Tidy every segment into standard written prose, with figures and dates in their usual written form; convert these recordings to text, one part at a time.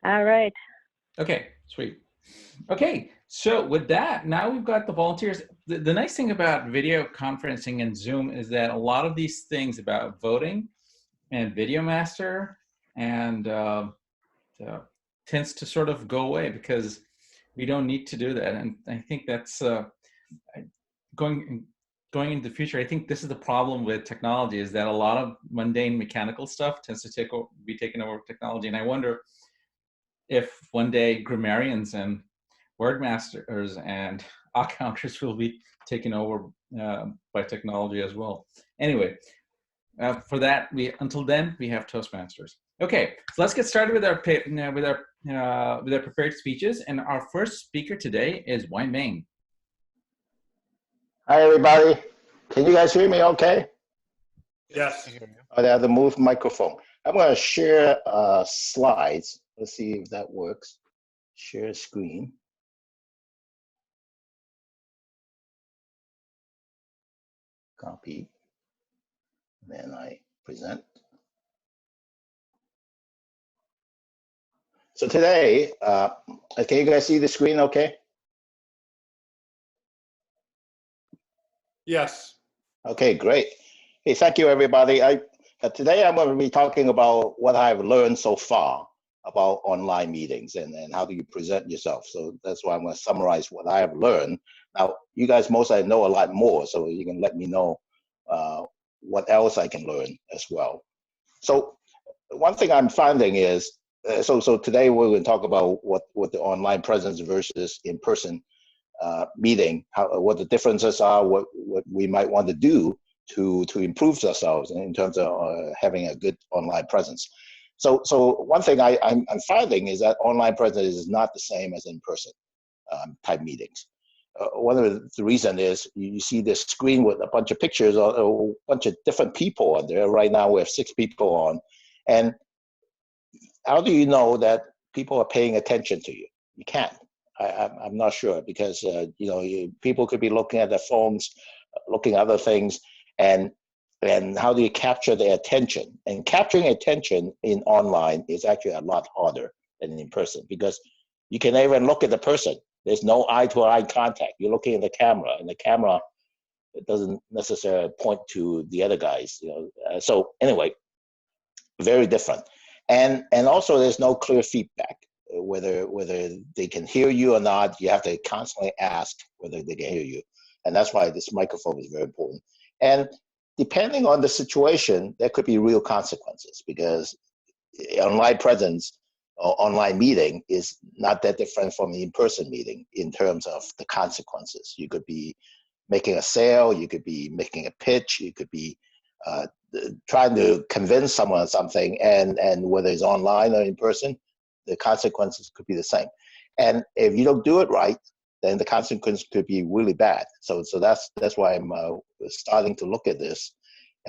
All right. Okay, sweet. Okay, so with that, now we've got the volunteers. The nice thing about video conferencing and Zoom is that a lot of these things about voting and Video Master and tends to sort of go away because we don't need to do that. And I think that's going going into the future. I think this is the problem with technology is that a lot of mundane mechanical stuff tends to be taken over with technology. And I wonder if one day grammarians and word masters and accounters will be taken over by technology as well. Anyway, for that, until then we have Toastmasters. Okay, so let's get started with our prepared speeches. And our first speaker today is Wai Ming. Hi, everybody. Can you guys hear me okay? Yes. I have to move microphone. I'm going to share slides. Let's see if that works. Share screen. Copy. Then I present. So today, can you guys see the screen okay? Yes. Okay, great. Hey, thank you, everybody. Today I'm going to be talking about what I've learned so far about online meetings and how do you present yourself. So that's why I'm going to summarize what I have learned. Now, you guys mostly know a lot more, so you can let me know what else I can learn as well. So one thing I'm finding is, so today we're going to talk about what the online presence versus in-person meeting, what the differences are, what we might want to do to improve ourselves in terms of having a good online presence. So one thing I'm finding is that online presence is not the same as in-person type meetings. One of the reason is you see this screen with a bunch of pictures or a bunch of different people on there. Right now we have 6 people on, and how do you know that people are paying attention to you? You can't. I'm not sure because people could be looking at their phones, looking at other things, and how do you capture their attention? And capturing attention in online is actually a lot harder than in person because you can even look at the person. There's no eye-to-eye contact. You're looking at the camera, and the camera it doesn't necessarily point to the other guys. So anyway, very different. And also, there's no clear feedback. Whether they can hear you or not, you have to constantly ask whether they can hear you. And that's why this microphone is very important. And depending on the situation, there could be real consequences because online presence or online meeting is not that different from an in-person meeting in terms of the consequences. You could be making a sale, you could be making a pitch, you could be trying to convince someone of something, and whether it's online or in person, the consequences could be the same. And if you don't do it right, then the consequences could be really bad. So that's why I'm starting to look at this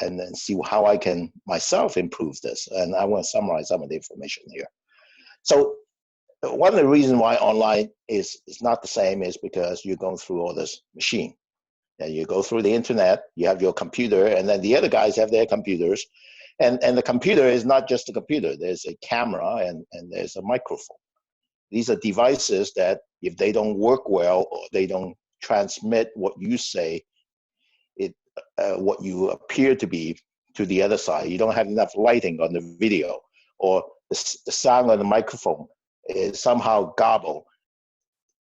and then see how I can myself improve this. And I want to summarize some of the information here. So one of the reasons why online is not the same is because you're going through all this machine. And you go through the internet, you have your computer, and then the other guys have their computers. And the computer is not just a computer. There's a camera and there's a microphone. These are devices that if they don't work well or they don't transmit what you say, what you appear to be to the other side, you don't have enough lighting on the video, or the sound on the microphone is somehow garbled,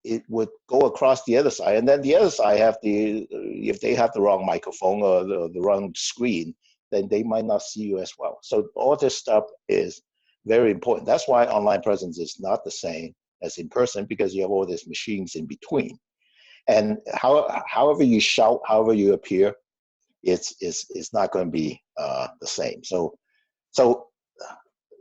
it would go across the other side, and then the other side if they have the wrong microphone or the wrong screen, then they might not see you as well. So all this stuff is very important. That's why online presence is not the same as in person, because you have all these machines in between. And however you shout, however you appear, it's not going to be the same. So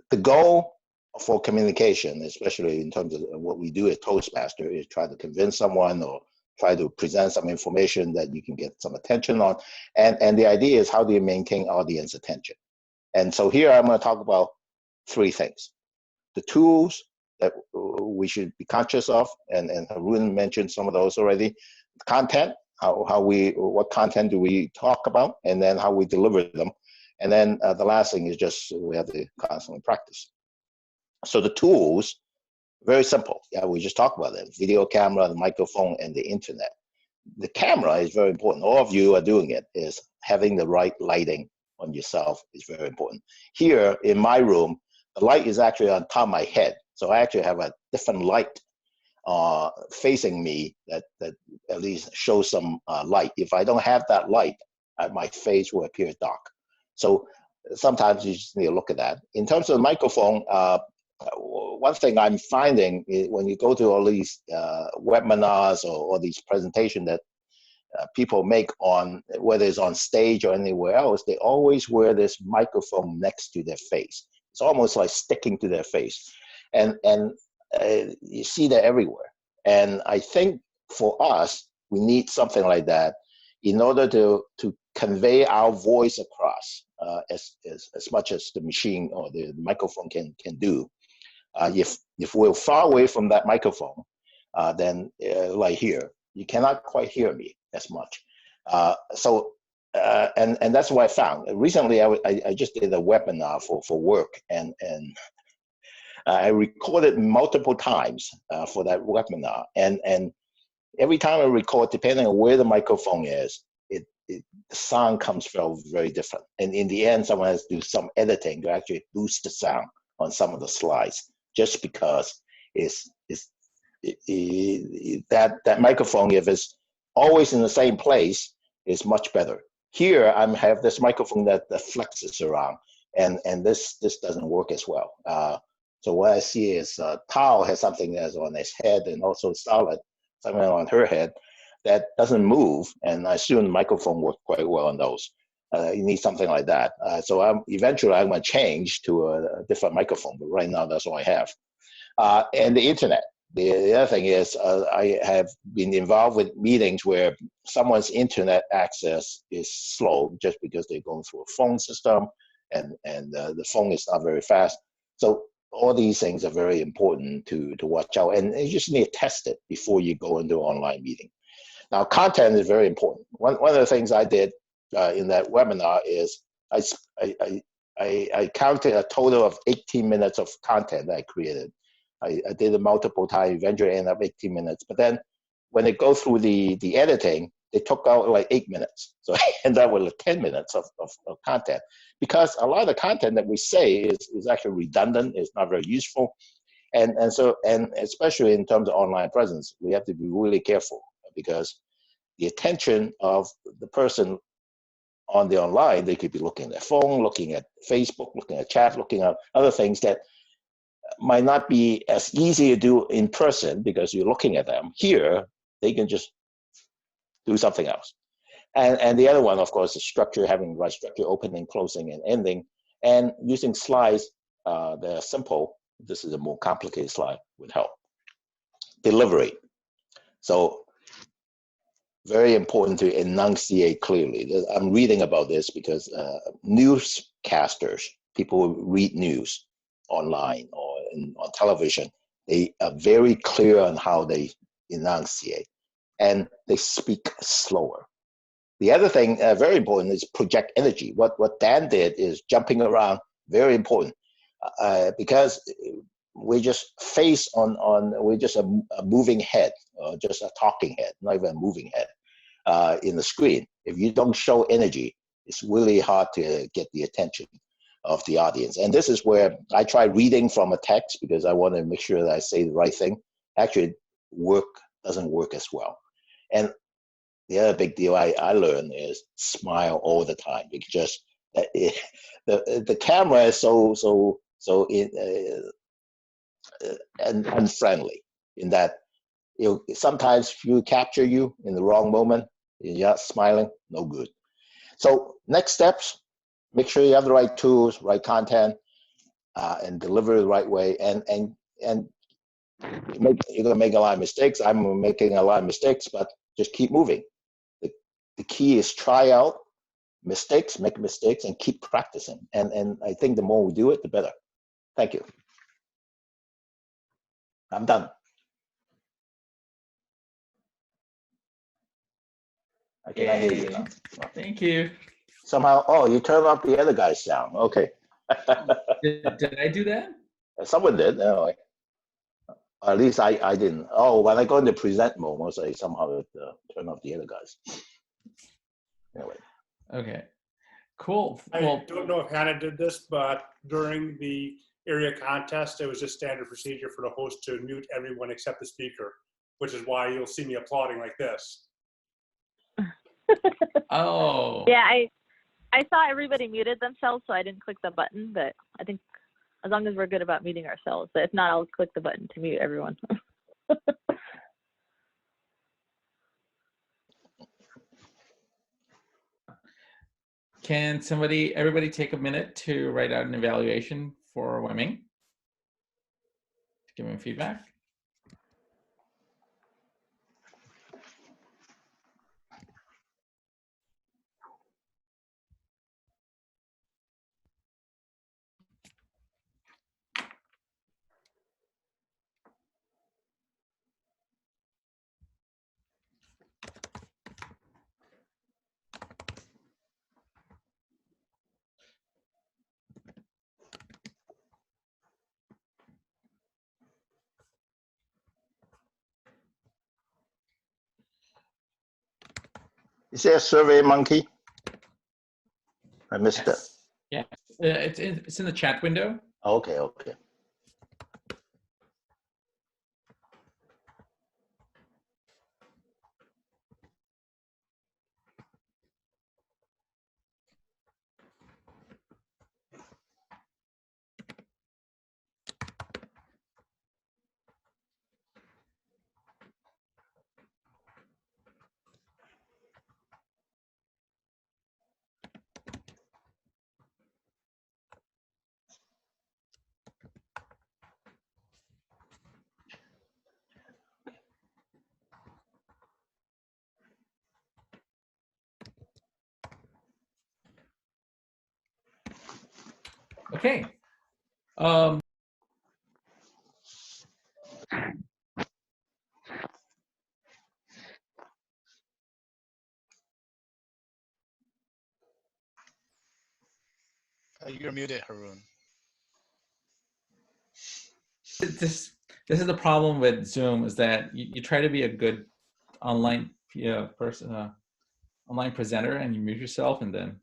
the goal for communication, especially in terms of what we do at Toastmaster, is try to convince someone or try to present some information that you can get some attention on. And the idea is, how do you maintain audience attention? And so here I'm going to talk about 3 things. The tools that we should be conscious of, and Haroon mentioned some of those already. Content, what content do we talk about, and then how we deliver them. And then the last thing is just we have to constantly practice. So the tools, Very simple. Yeah, we just talked about it. Video camera, the microphone, and the internet. The camera is very important. All of you are doing it, is having the right lighting on yourself is very important. Here in my room, the light is actually on top of my head. So I actually have a different light facing me that at least shows some light. If I don't have that light, my face will appear dark. So sometimes you just need to look at that. In terms of the microphone, one thing I'm finding is when you go to all these webinars or these presentations that people make on, whether it's on stage or anywhere else, they always wear this microphone next to their face. It's almost like sticking to their face. And you see that everywhere. And I think for us, we need something like that in order to convey our voice across as much as the machine or the microphone can do. If we're far away from that microphone, then like here, you cannot quite hear me as much. And that's what I found. Recently, I just did a webinar for work, and I recorded multiple times for that webinar. And every time I record, depending on where the microphone is, the sound comes very, very different. And in the end, someone has to do some editing to actually boost the sound on some of the slides, just because that microphone, if it's always in the same place, is much better. Here, I have this microphone that flexes around, and this doesn't work as well. So what I see is Tao has something that's on his head, and also Starlet, something on her head that doesn't move, and I assume the microphone works quite well on those. You need something like that. So eventually I'm going to change to a different microphone, but right now that's all I have. And the internet. The other thing is I have been involved with meetings where someone's internet access is slow just because they're going through a phone system, and the phone is not very fast. So all these things are very important to watch out, and you just need to test it before you go into an online meeting. Now, content is very important. One of the things I did in that webinar is I counted a total of 18 minutes of content that I created. I did it multiple times, eventually ended up 18 minutes. But then when they go through the editing, they took out like 8 minutes. So I ended up with like 10 minutes of content, because a lot of the content that we say is actually redundant, it's not very useful. And especially in terms of online presence, we have to be really careful, because the attention of the person on the online, they could be looking at their phone, looking at Facebook, looking at chat, looking at other things that might not be as easy to do in person because you're looking at them. Here, they can just do something else. And the other one, of course, is structure, having the right structure, opening, closing, and ending, and using slides that are simple. This is a more complicated slide would help. Delivery. So very important to enunciate clearly. I'm reading about this because newscasters, people who read news online or on television, they are very clear on how they enunciate, and they speak slower. The other thing, very important, is project energy. What Dan did is jumping around, very important, because we just face we're just a moving head, or just a talking head, not even a moving head in the screen. If you don't show energy, it's really hard to get the attention of the audience. And this is where I try reading from a text, because I want to make sure that I say the right thing. Actually, doesn't work as well. And the other big deal I learned is smile all the time, because the camera is so unfriendly, in that sometimes if you capture you in the wrong moment, you're not smiling, no good. So next steps, make sure you have the right tools, right content, and deliver it the right way. And you're gonna make a lot of mistakes. I'm making a lot of mistakes, but just keep moving. The key is try out mistakes, make mistakes, and keep practicing. And I think the more we do it, the better. Thank you. I'm done. I cannot hear you now. Thank you. Somehow, oh, you turned off the other guy's sound. Okay. Did I do that? Someone did. Anyway. At least I didn't. Oh, when I go into present mode, most I somehow turn off the other guys. Anyway. Okay, cool. I Well, don't know if Hannah did this, but during the area contest, it was just standard procedure for the host to mute everyone except the speaker, which is why you'll see me applauding like this. oh, Yeah, I saw everybody muted themselves, so I didn't click the button, but I think as long as we're good about muting ourselves, but if not, I'll click the button to mute everyone. can everybody take a minute to write out an evaluation for Wemming? Give him feedback. Is there a Survey Monkey? I missed it. Yes. Yeah, it's in the chat window. Okay, okay. Okay. You're muted, Haroon. This is the problem with Zoom, is that you try to be a good online person, online presenter, and you mute yourself, and then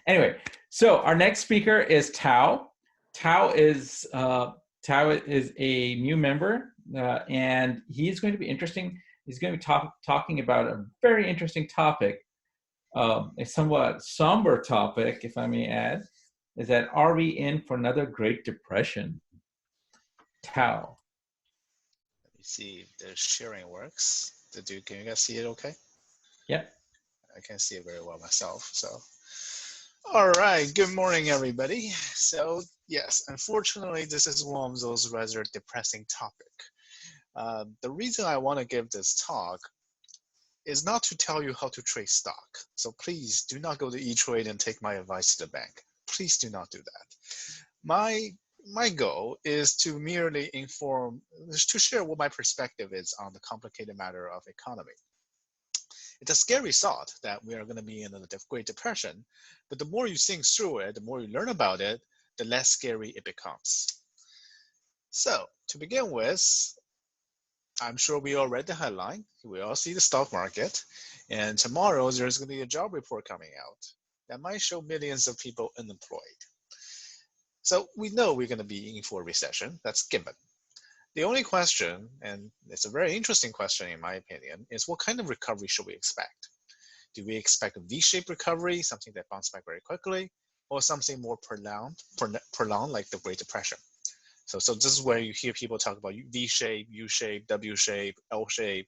anyway. So our next speaker is Tao. Tao is a new member, and he's going to be interesting. He's going to be talking about a very interesting topic, a somewhat somber topic, if I may add, is that are we in for another Great Depression? Tao. Let me see if the sharing works. Can you guys see it okay? Yep. I can see it very well myself. So, all right. Good morning, everybody. So, yes, unfortunately, this is one of those rather depressing topic. The reason I want to give this talk is not to tell you how to trade stock. So please do not go to E-Trade and take my advice to the bank. Please do not do that. My goal is to merely to share what my perspective is on the complicated matter of economy. It's a scary thought that we are going to be in a Great Depression, but the more you think through it, the more you learn about it, the less scary it becomes. So to begin with, I'm sure we all read the headline. We all see the stock market, and tomorrow there's going to be a job report coming out that might show millions of people unemployed. So we know we're going to be in for a recession. That's given. The only question, and it's a very interesting question in my opinion, is what kind of recovery should we expect? Do we expect a V-shaped recovery, something that bounces back very quickly, or something more prolonged like the Great Depression? So this is where you hear people talk about V-shape, U-shape, W-shape, L-shape.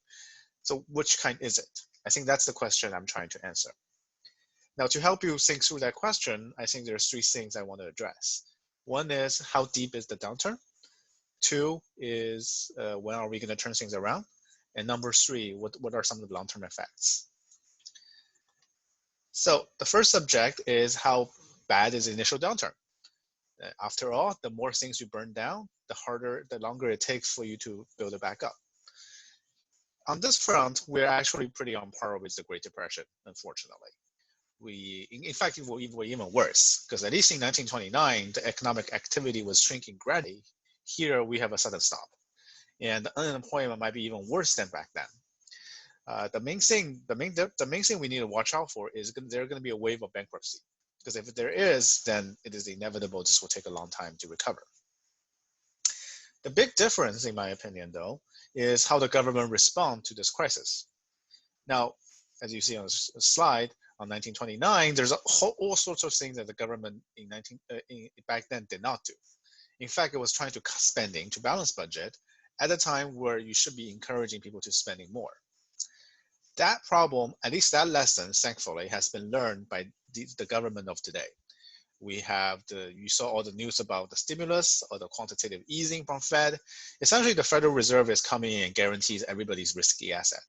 So which kind is it? I think that's the question I'm trying to answer. Now, to help you think through that question, I think there's three things I want to address. One is, how deep is the downturn? Two is, when are we going to turn things around? And number three, what are some of the long-term effects? So the first subject is, how bad is the initial downturn? After all, the more things you burn down, the longer it takes for you to build it back up. On this front, we're actually pretty on par with the Great Depression, unfortunately. In fact, we're even worse, because at least in 1929, the economic activity was shrinking gradually. Here, we have a sudden stop. and the unemployment might be even worse than back then. The main thing we need to watch out for is there's going to be a wave of bankruptcy, because if there is, then it is inevitable this will take a long time to recover. The big difference, in my opinion, though, is how the government respond to this crisis. Now, as you see on the slide, on 1929, there's all sorts of things that the government back then did not do. In fact, it was trying to cut spending to balance budget at a time where you should be encouraging people to spending more. That problem, at least that lesson, thankfully, has been learned by the government of today. We have you saw all the news about the stimulus or the quantitative easing from Fed. Essentially, the Federal Reserve is coming in and guarantees everybody's risky asset.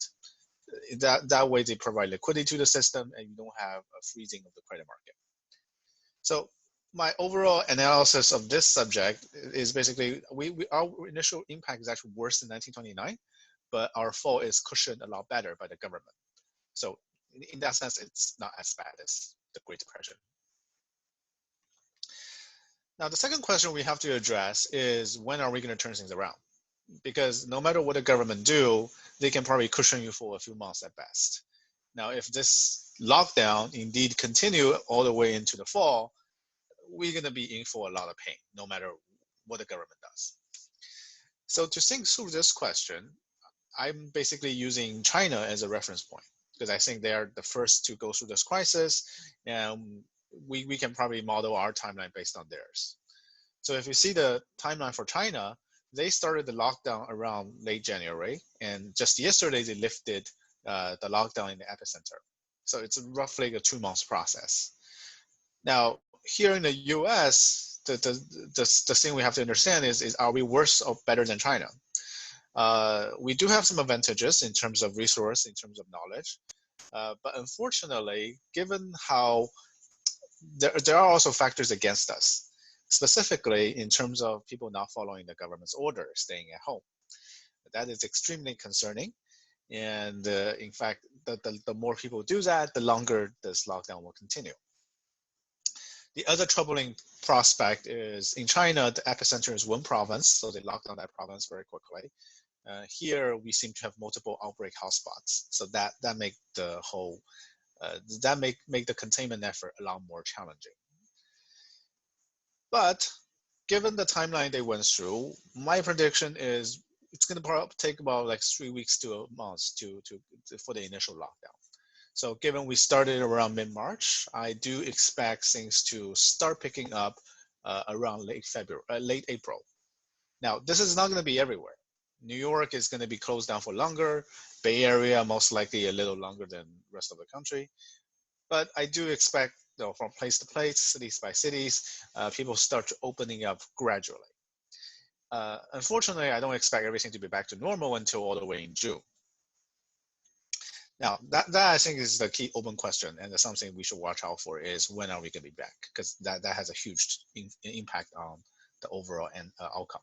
That way they provide liquidity to the system and you don't have a freezing of the credit market. So my overall analysis of this subject is basically our initial impact is actually worse than 1929, but our fall is cushioned a lot better by the government. So in that sense, it's not as bad as the Great Depression. Now, the second question we have to address is, when are we going to turn things around? Because no matter what the government do, they can probably cushion you for a few months at best. Now, if this lockdown indeed continue all the way into the fall, we're going to be in for a lot of pain, no matter what the government does. So to think through this question, I'm basically using China as a reference point, because I think they are the first to go through this crisis, and we can probably model our timeline based on theirs. So if you see the timeline for China, they started the lockdown around late January, and just yesterday they lifted the lockdown in the epicenter. So it's roughly a 2-month process. Now, here in the US, the thing we have to understand is are we worse or better than China? We do have some advantages in terms of resource, in terms of knowledge, but unfortunately, given how there are also factors against us, specifically in terms of people not following the government's order, staying at home. That is extremely concerning. And in fact, the more people do that, the longer this lockdown will continue. The other troubling prospect is in China, the epicenter is one province, so they locked down that province very quickly. Here, we seem to have multiple outbreak hotspots, so that make the whole make the containment effort a lot more challenging. But given the timeline they went through, my prediction is it's going to probably take about like 3 weeks to a month for the initial lockdown. So given we started around mid-March, I do expect things to start picking up around late April. Now, this is not going to be everywhere. New York is going to be closed down for longer. Bay Area, most likely a little longer than the rest of the country. But I do expect, from place to place, cities by cities, people start opening up gradually. Unfortunately, I don't expect everything to be back to normal until all the way in June. Now, that I think is the key open question, and something we should watch out for is, when are we going to be back? Because that has a huge impact on the overall outcome.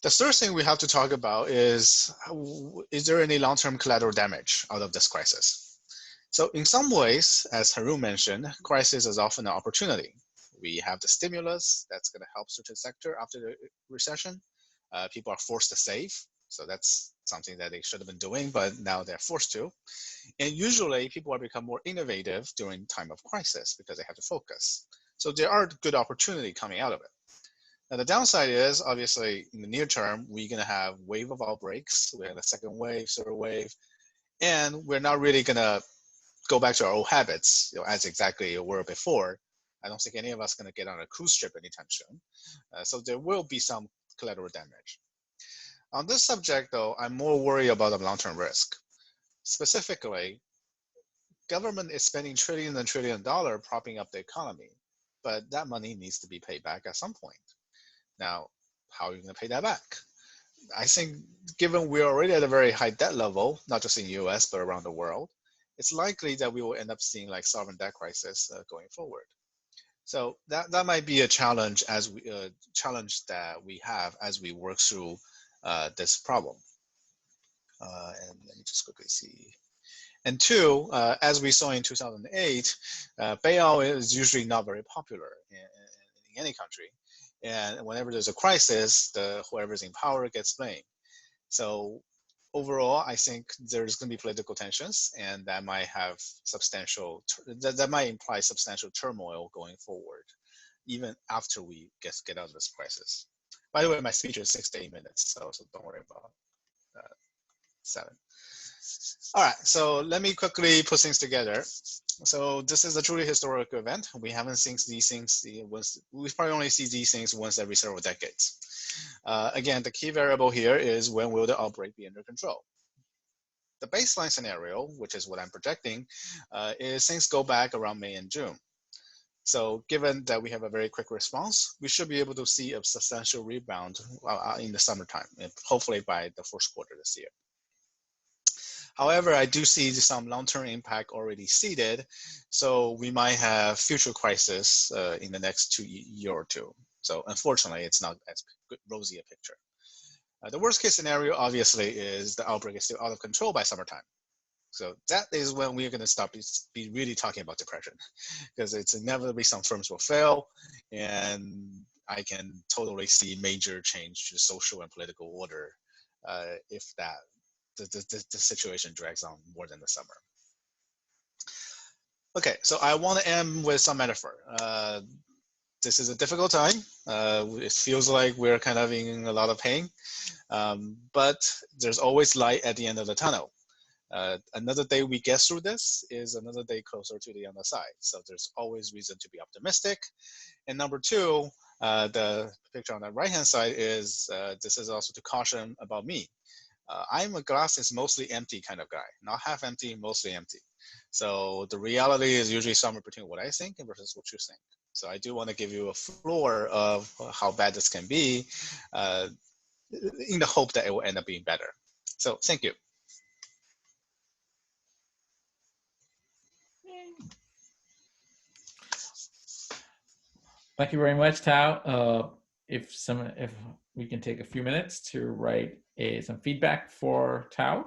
The third thing we have to talk about is there any long-term collateral damage out of this crisis? So in some ways, as Haroon mentioned, crisis is often an opportunity. We have the stimulus that's going to help certain sector after the recession. People are forced to save. So that's something that they should have been doing, but now they're forced to. And usually people are become more innovative during time of crisis because they have to focus. So there are good opportunity coming out of it. Now the downside is, obviously, in the near term, we're going to have wave of outbreaks. We have a second wave, third wave, and we're not really going to go back to our old habits, as exactly were before. I don't think any of us are going to get on a cruise ship anytime soon. So there will be some collateral damage. On this subject, though, I'm more worried about the long-term risk. Specifically, government is spending trillions and trillions of dollars propping up the economy, but that money needs to be paid back at some point. Now, how are you going to pay that back? I think given we're already at a very high debt level, not just in the US, but around the world, it's likely that we will end up seeing like sovereign debt crisis going forward. So that might be a challenge challenge that we have as we work through this problem. And let me just quickly see. And two, as we saw in 2008, bailout is usually not very popular in in any country. And whenever there's a crisis, whoever's in power gets blamed. So overall, I think there's going to be political tensions, and that might have that might imply substantial turmoil going forward, even after we get out of this crisis. By the way, my speech is 6 to 8 minutes, so don't worry about 7. All right, so let me quickly put things together. So this is a truly historic event. We haven't seen these things we probably only see these things once every several decades. Again, the key variable here is when will the outbreak be under control? The baseline scenario, which is what I'm projecting, is things go back around May and June. So given that we have a very quick response, we should be able to see a substantial rebound in the summertime, hopefully by the first quarter this year. However, I do see some long-term impact already seeded, so we might have future crisis in the next year or two. So unfortunately, it's not as rosy a picture. The worst case scenario, obviously, is the outbreak is still out of control by summertime. So that is when we're going to stop be really talking about depression, because it's inevitably some firms will fail, and I can totally see major change to social and political order if the situation drags on more than the summer. Okay, so I want to end with some metaphor. This is a difficult time. It feels like we're kind of in a lot of pain, but there's always light at the end of the tunnel. Another day we get through this is another day closer to the other side. So there's always reason to be optimistic. And number two, the picture on the right-hand side is, this is also to caution about me. I'm a glass is mostly empty kind of guy, not half empty, mostly empty. So the reality is usually somewhere between what I think versus what you think. So I do want to give you a floor of how bad this can be in the hope that it will end up being better. So thank you. Thank you very much, Tao. If we can take a few minutes to write some feedback for Tao.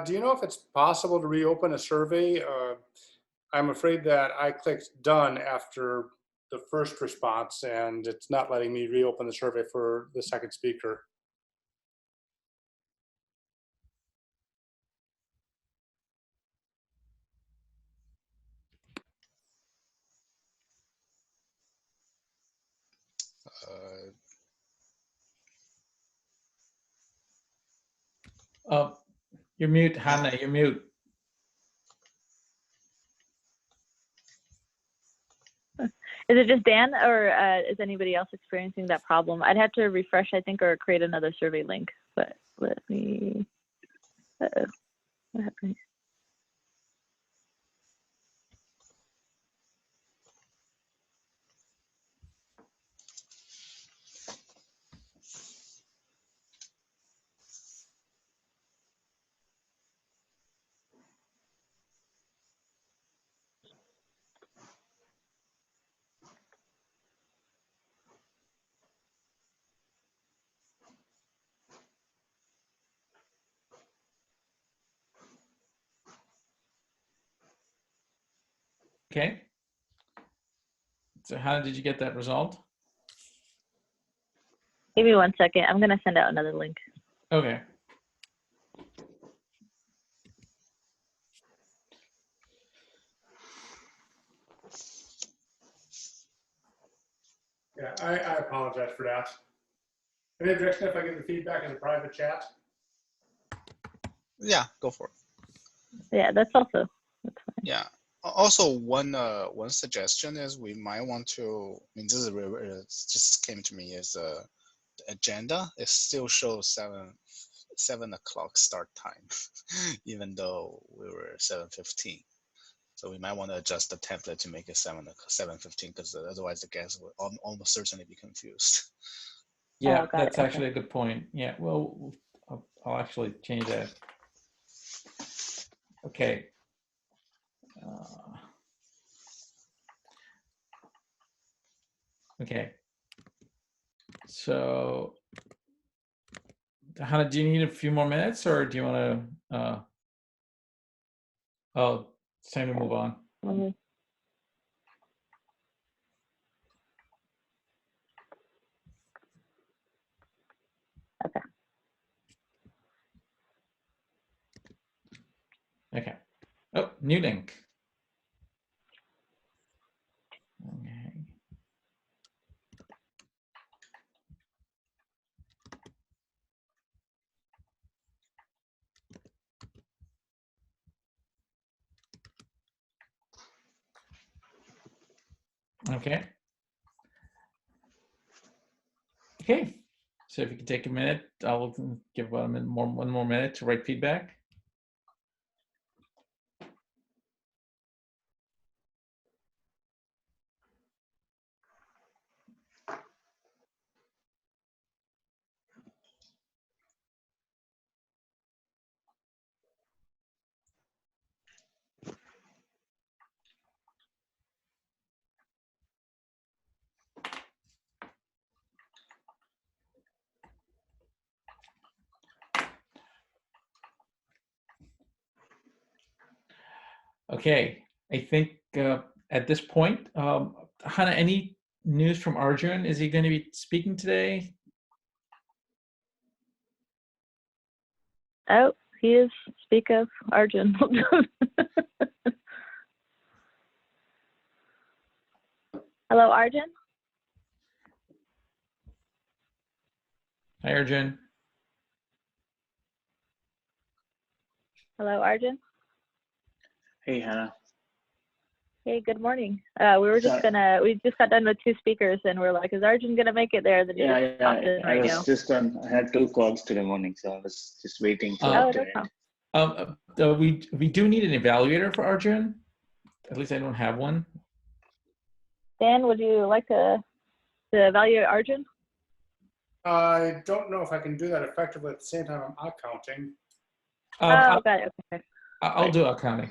Do you know if it's possible to reopen a survey? I'm afraid that I clicked done after the first response, and it's not letting me reopen the survey for the second speaker. Oh, you're mute, Hannah, you're mute. Is it just Dan, or is anybody else experiencing that problem? I'd have to refresh, I think, or create another survey link. But let me. Uh-oh. What happened? Okay. So how did you get that result? Give me 1 second. I'm gonna send out another link. Okay. Yeah, I apologize for that. Any objection if I give the feedback in a private chat? Yeah, go for it. Yeah, that's also that's fine. Yeah. Also, one suggestion is we might want to. I mean, this is it just came to me is the agenda. It still shows 7 o'clock start time, even though we were 7:15. So we might want to adjust the template to make it 7:15, because otherwise the guests will almost certainly be confused. Yeah, got that's it. Okay. actually a good point. Yeah, well, I'll actually change that. Okay. Okay. So, Hannah, do you need a few more minutes, or do you want to? Oh, it's time to move on. Mhm. Okay. Oh, new link. Okay. Okay. Okay. So if you could take a minute, I'll give one more minute to write feedback. Okay, I think at this point, Hannah, any news from Arjun? Is he going to be speaking today? Oh, he is. Speak of Arjun. Hello, Arjun. Hi, Arjun. Hello, Arjun. Hey, Hannah. Hey, good morning. We just got done with 2 speakers, and we're like, is Arjun gonna make it there? Then he just popped in I right was now. just on. I had 2 calls today morning, so I was just waiting for Oh, it to no end. problem. We do need an evaluator for Arjun. At least I don't have one. Dan, would you like to evaluate Arjun? I don't know if I can do that effectively at the same time I'm accounting. Got it. Okay. I'll do accounting.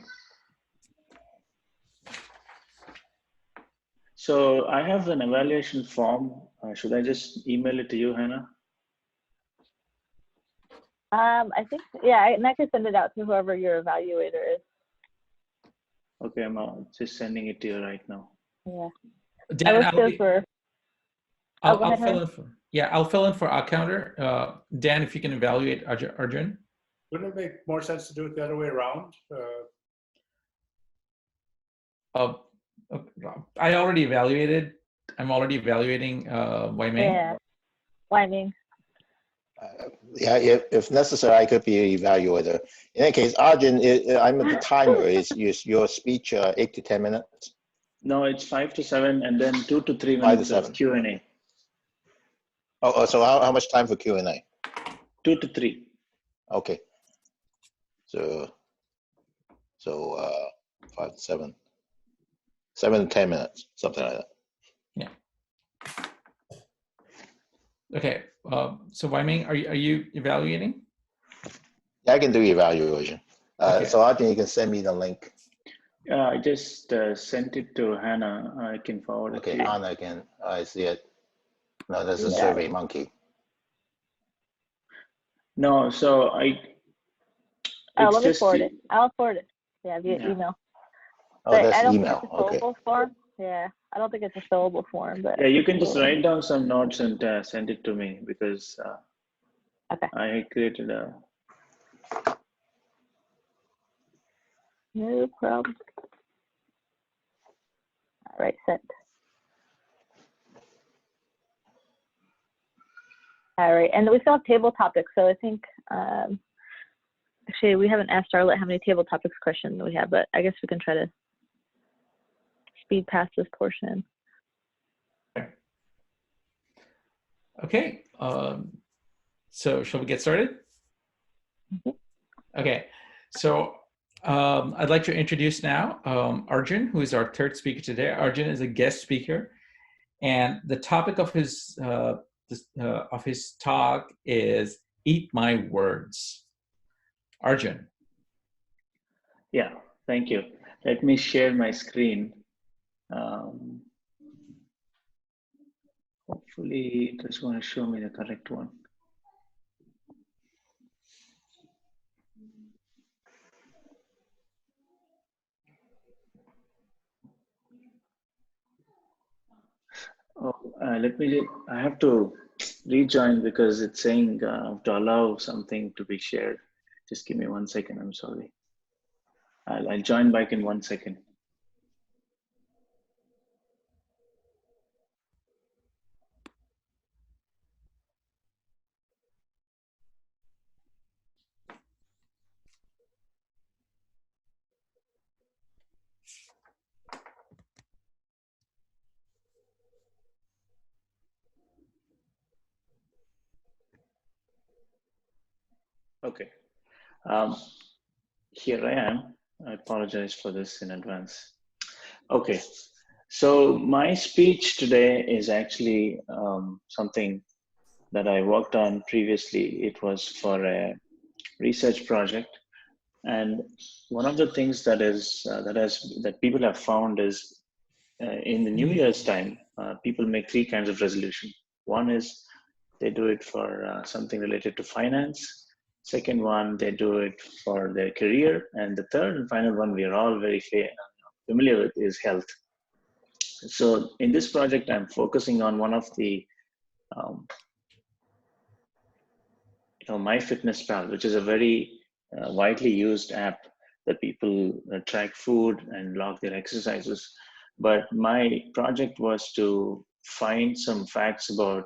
So I have an evaluation form. Should I just email it to you, Hannah? I think, yeah, and I can send it out to whoever your evaluator is. Okay, I'm just sending it to you right now. Yeah. Dan, I'll fill in for, yeah, I'll fill in for accounter. Dan, if you can evaluate Arjun. Wouldn't it make more sense to do it the other way around? I already evaluated. I'm already evaluating Wai Ming. Yeah, Wai Ming. Yeah, if necessary, I could be an evaluator. In any case, Arjun, I'm at the timer. Is your speech 8 to 10 minutes? No, it's 5 to 7, and then 2 to 3 5 to minutes 7. of Q&A. Oh, so how much time for Q&A? 2 to 3. Okay. So 5 to 7. 7 to 10 minutes, something like that. Yeah. Okay. So Wai Ming, are you evaluating? Yeah, I can do evaluation. Okay. So Arjun, you can send me the link. I just sent it to Hannah. I can forward it to Okay, you. Hannah again. I see it. No, that's a Yeah. Survey Monkey. No, so Let me forward it. I'll forward it. Yeah, via email. Oh, But that's I don't email. think it's a Okay. fillable form. Yeah. I don't think it's a fillable form, but Yeah, you can just write down some notes and send it to me because okay. I created a. No problem. All right, sent. All right, and we still have table topics. So I think actually we haven't asked Charlotte how many table topics questions we have, but I guess we can try to speed past this portion. Okay, so shall we get started? Okay, so I'd like to introduce now Arjun, who is our third speaker today. Arjun is a guest speaker, and the topic of his talk is "Eat My Words." Arjun. Yeah, thank you. Let me share my screen. Hopefully, it is going to show me the correct one. Oh, I have to rejoin because it's saying to allow something to be shared. Just give me 1 second. I'm sorry. I'll join back in 1 second. Okay. Here I am. I apologize for this in advance. Okay. So my speech today is actually something that I worked on previously. It was for a research project, and one of the things that people have found is in the New Year's time, people make three kinds of resolution. One is they do it for something related to finance. Second one, they do it for their career, and the third and final one we are all very familiar with is health. So in this project, I'm focusing on one of the MyFitnessPal, which is a very widely used app that people track food and log their exercises. But my project was to find some facts about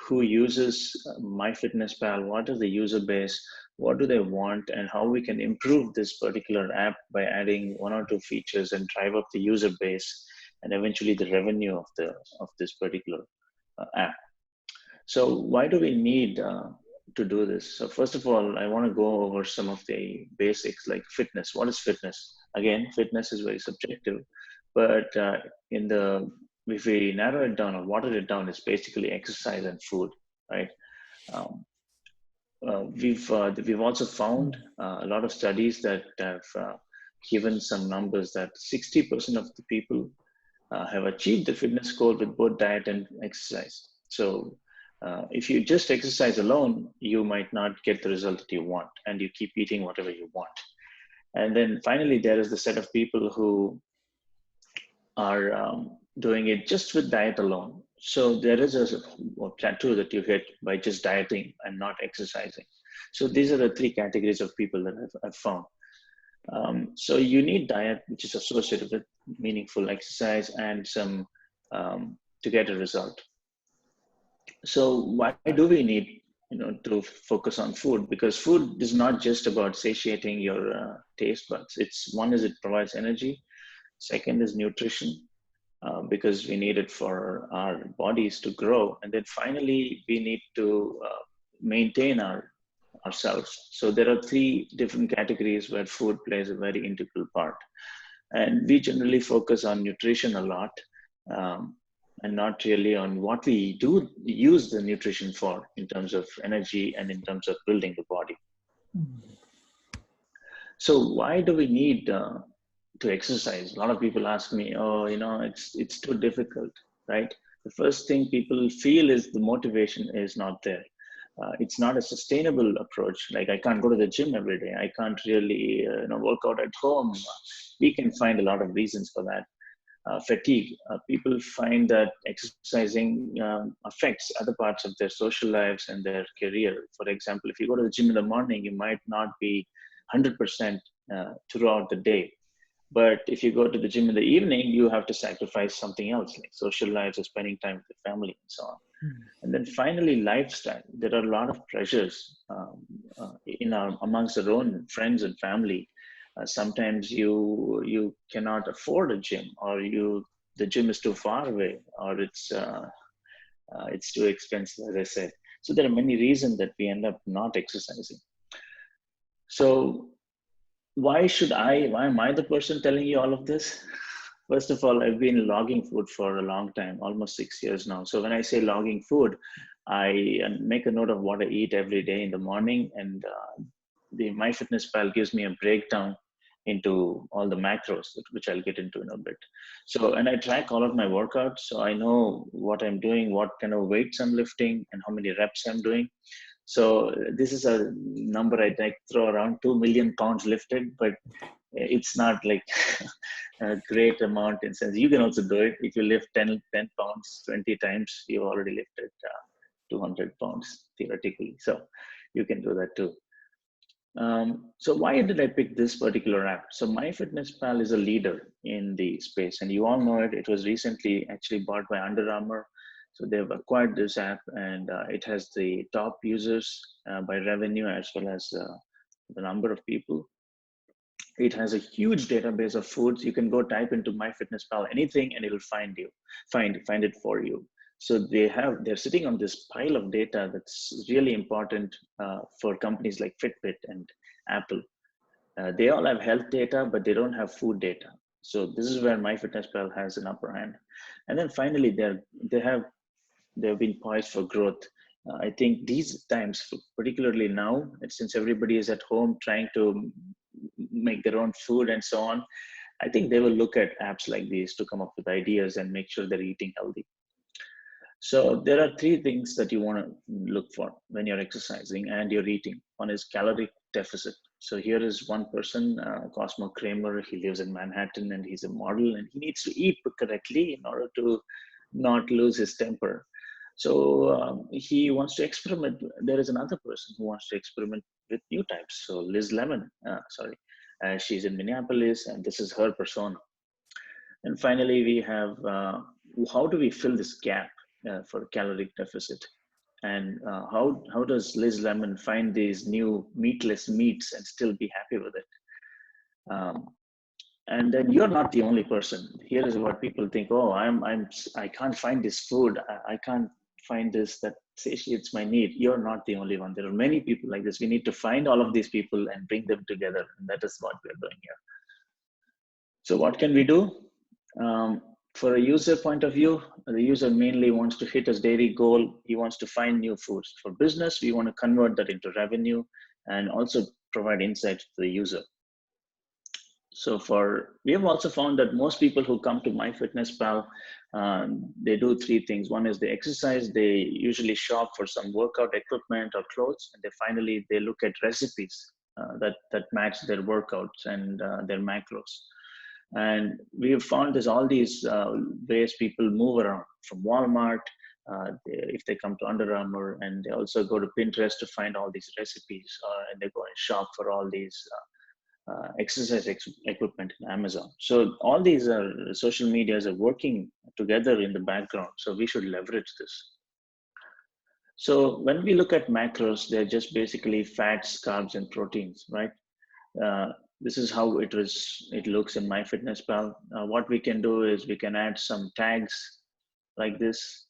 who uses MyFitnessPal, what is the user base, what do they want, and how we can improve this particular app by adding one or two features and drive up the user base and eventually the revenue of this particular app. So why do we need to do this? So first of all, I want to go over some of the basics like fitness. What is fitness? Again, fitness is very subjective, but if we narrow it down or water it down, it's basically exercise and food, right? We've also found a lot of studies that have given some numbers that 60% of the people have achieved the fitness goal with both diet and exercise. So if you just exercise alone, you might not get the result that you want, and you keep eating whatever you want. And then finally, there is the set of people who are doing it just with diet alone. So there is a plateau that you hit by just dieting and not exercising. So these are the three categories of people that I've found. So you need diet, which is associated with meaningful exercise and some to get a result. So why do we need to focus on food? Because food is not just about satiating your taste buds. One is it provides energy. Second is nutrition, because we need it for our bodies to grow. And then finally, we need to maintain ourselves. So there are three different categories where food plays a very integral part. And we generally focus on nutrition a lot, and not really on what we do use the nutrition for in terms of energy and in terms of building the body. So why do we need to exercise? A lot of people ask me, oh, it's too difficult, right? The first thing people feel is the motivation is not there. It's not a sustainable approach. Like, I can't go to the gym every day. I can't really work out at home. We can find a lot of reasons for that. fatigue. People find that exercising affects other parts of their social lives and their career. For example, if you go to the gym in the morning, you might not be 100% throughout the day. But if you go to the gym in the evening, you have to sacrifice something else, like social lives or spending time with the family and so on. And then finally, lifestyle. There are a lot of pressures amongst our own friends and family. Sometimes you cannot afford a gym, or the gym is too far away, or it's too expensive, as I said. So there are many reasons that we end up not exercising. So why am I the person telling you all of this? First of all, I've been logging food for a long time, almost 6 years now. So when I say logging food, I make a note of what I eat every day in the morning, and the MyFitnessPal gives me a breakdown into all the macros, which I'll get into in a bit. So, and I track all of my workouts, so I know what I'm doing, what kind of weights I'm lifting, and how many reps I'm doing. So this is a number I'd like to throw around, 2 million pounds lifted, but it's not like a great amount in sense. You can also do it. If you lift 10 pounds 20 times, you've already lifted 200 pounds theoretically. So you can do that too. So why did I pick this particular app? So MyFitnessPal is a leader in the space, and you all know it. It was recently actually bought by Under Armour. So they've acquired this app, and it has the top users by revenue as well as the number of people. It has a huge database of foods. You can go type into MyFitnessPal anything, and it'll find it for you. So they're sitting on this pile of data that's really important for companies like Fitbit and Apple. They all have health data, but they don't have food data. So this is where MyFitnessPal has an upper hand. And then finally, they've been poised for growth. I think these times, particularly now, since everybody is at home trying to make their own food and so on, I think they will look at apps like these to come up with ideas and make sure they're eating healthy. So there are 3 things that you want to look for when you're exercising and you're eating. One is caloric deficit. So here is one person, Cosmo Kramer. He lives in Manhattan, and he's a model, and he needs to eat correctly in order to not lose his temper. So he wants to experiment. There is another person who wants to experiment with new types. So Liz Lemon, she's in Minneapolis, and this is her persona. And finally, we have how do we fill this gap for caloric deficit? And how does Liz Lemon find these new meatless meats and still be happy with it? And then you're not the only person. Here is what people think: oh, I can't find this food. I can't find this that satiates my need. You're not the only one. There are many people like this. We need to find all of these people and bring them together, and that is what we're doing here. So what can we do? For a user point of view, the user mainly wants to hit his daily goal. He wants to find new foods. For business, we want to convert that into revenue and also provide insights to the user. So we have also found that most people who come to MyFitnessPal, they do 3 things. One is they exercise. They usually shop for some workout equipment or clothes, and finally they look at recipes that match their workouts and their macros. And we have found there's all these ways people move around from Walmart, if they come to Under Armour, and they also go to Pinterest to find all these recipes, and they go and shop for all these exercise equipment in Amazon. So all these social medias are working together in the background. So we should leverage this. So when we look at macros, they're just basically fats, carbs, and proteins, right? This is how it looks in MyFitnessPal. What we can do is we can add some tags like this,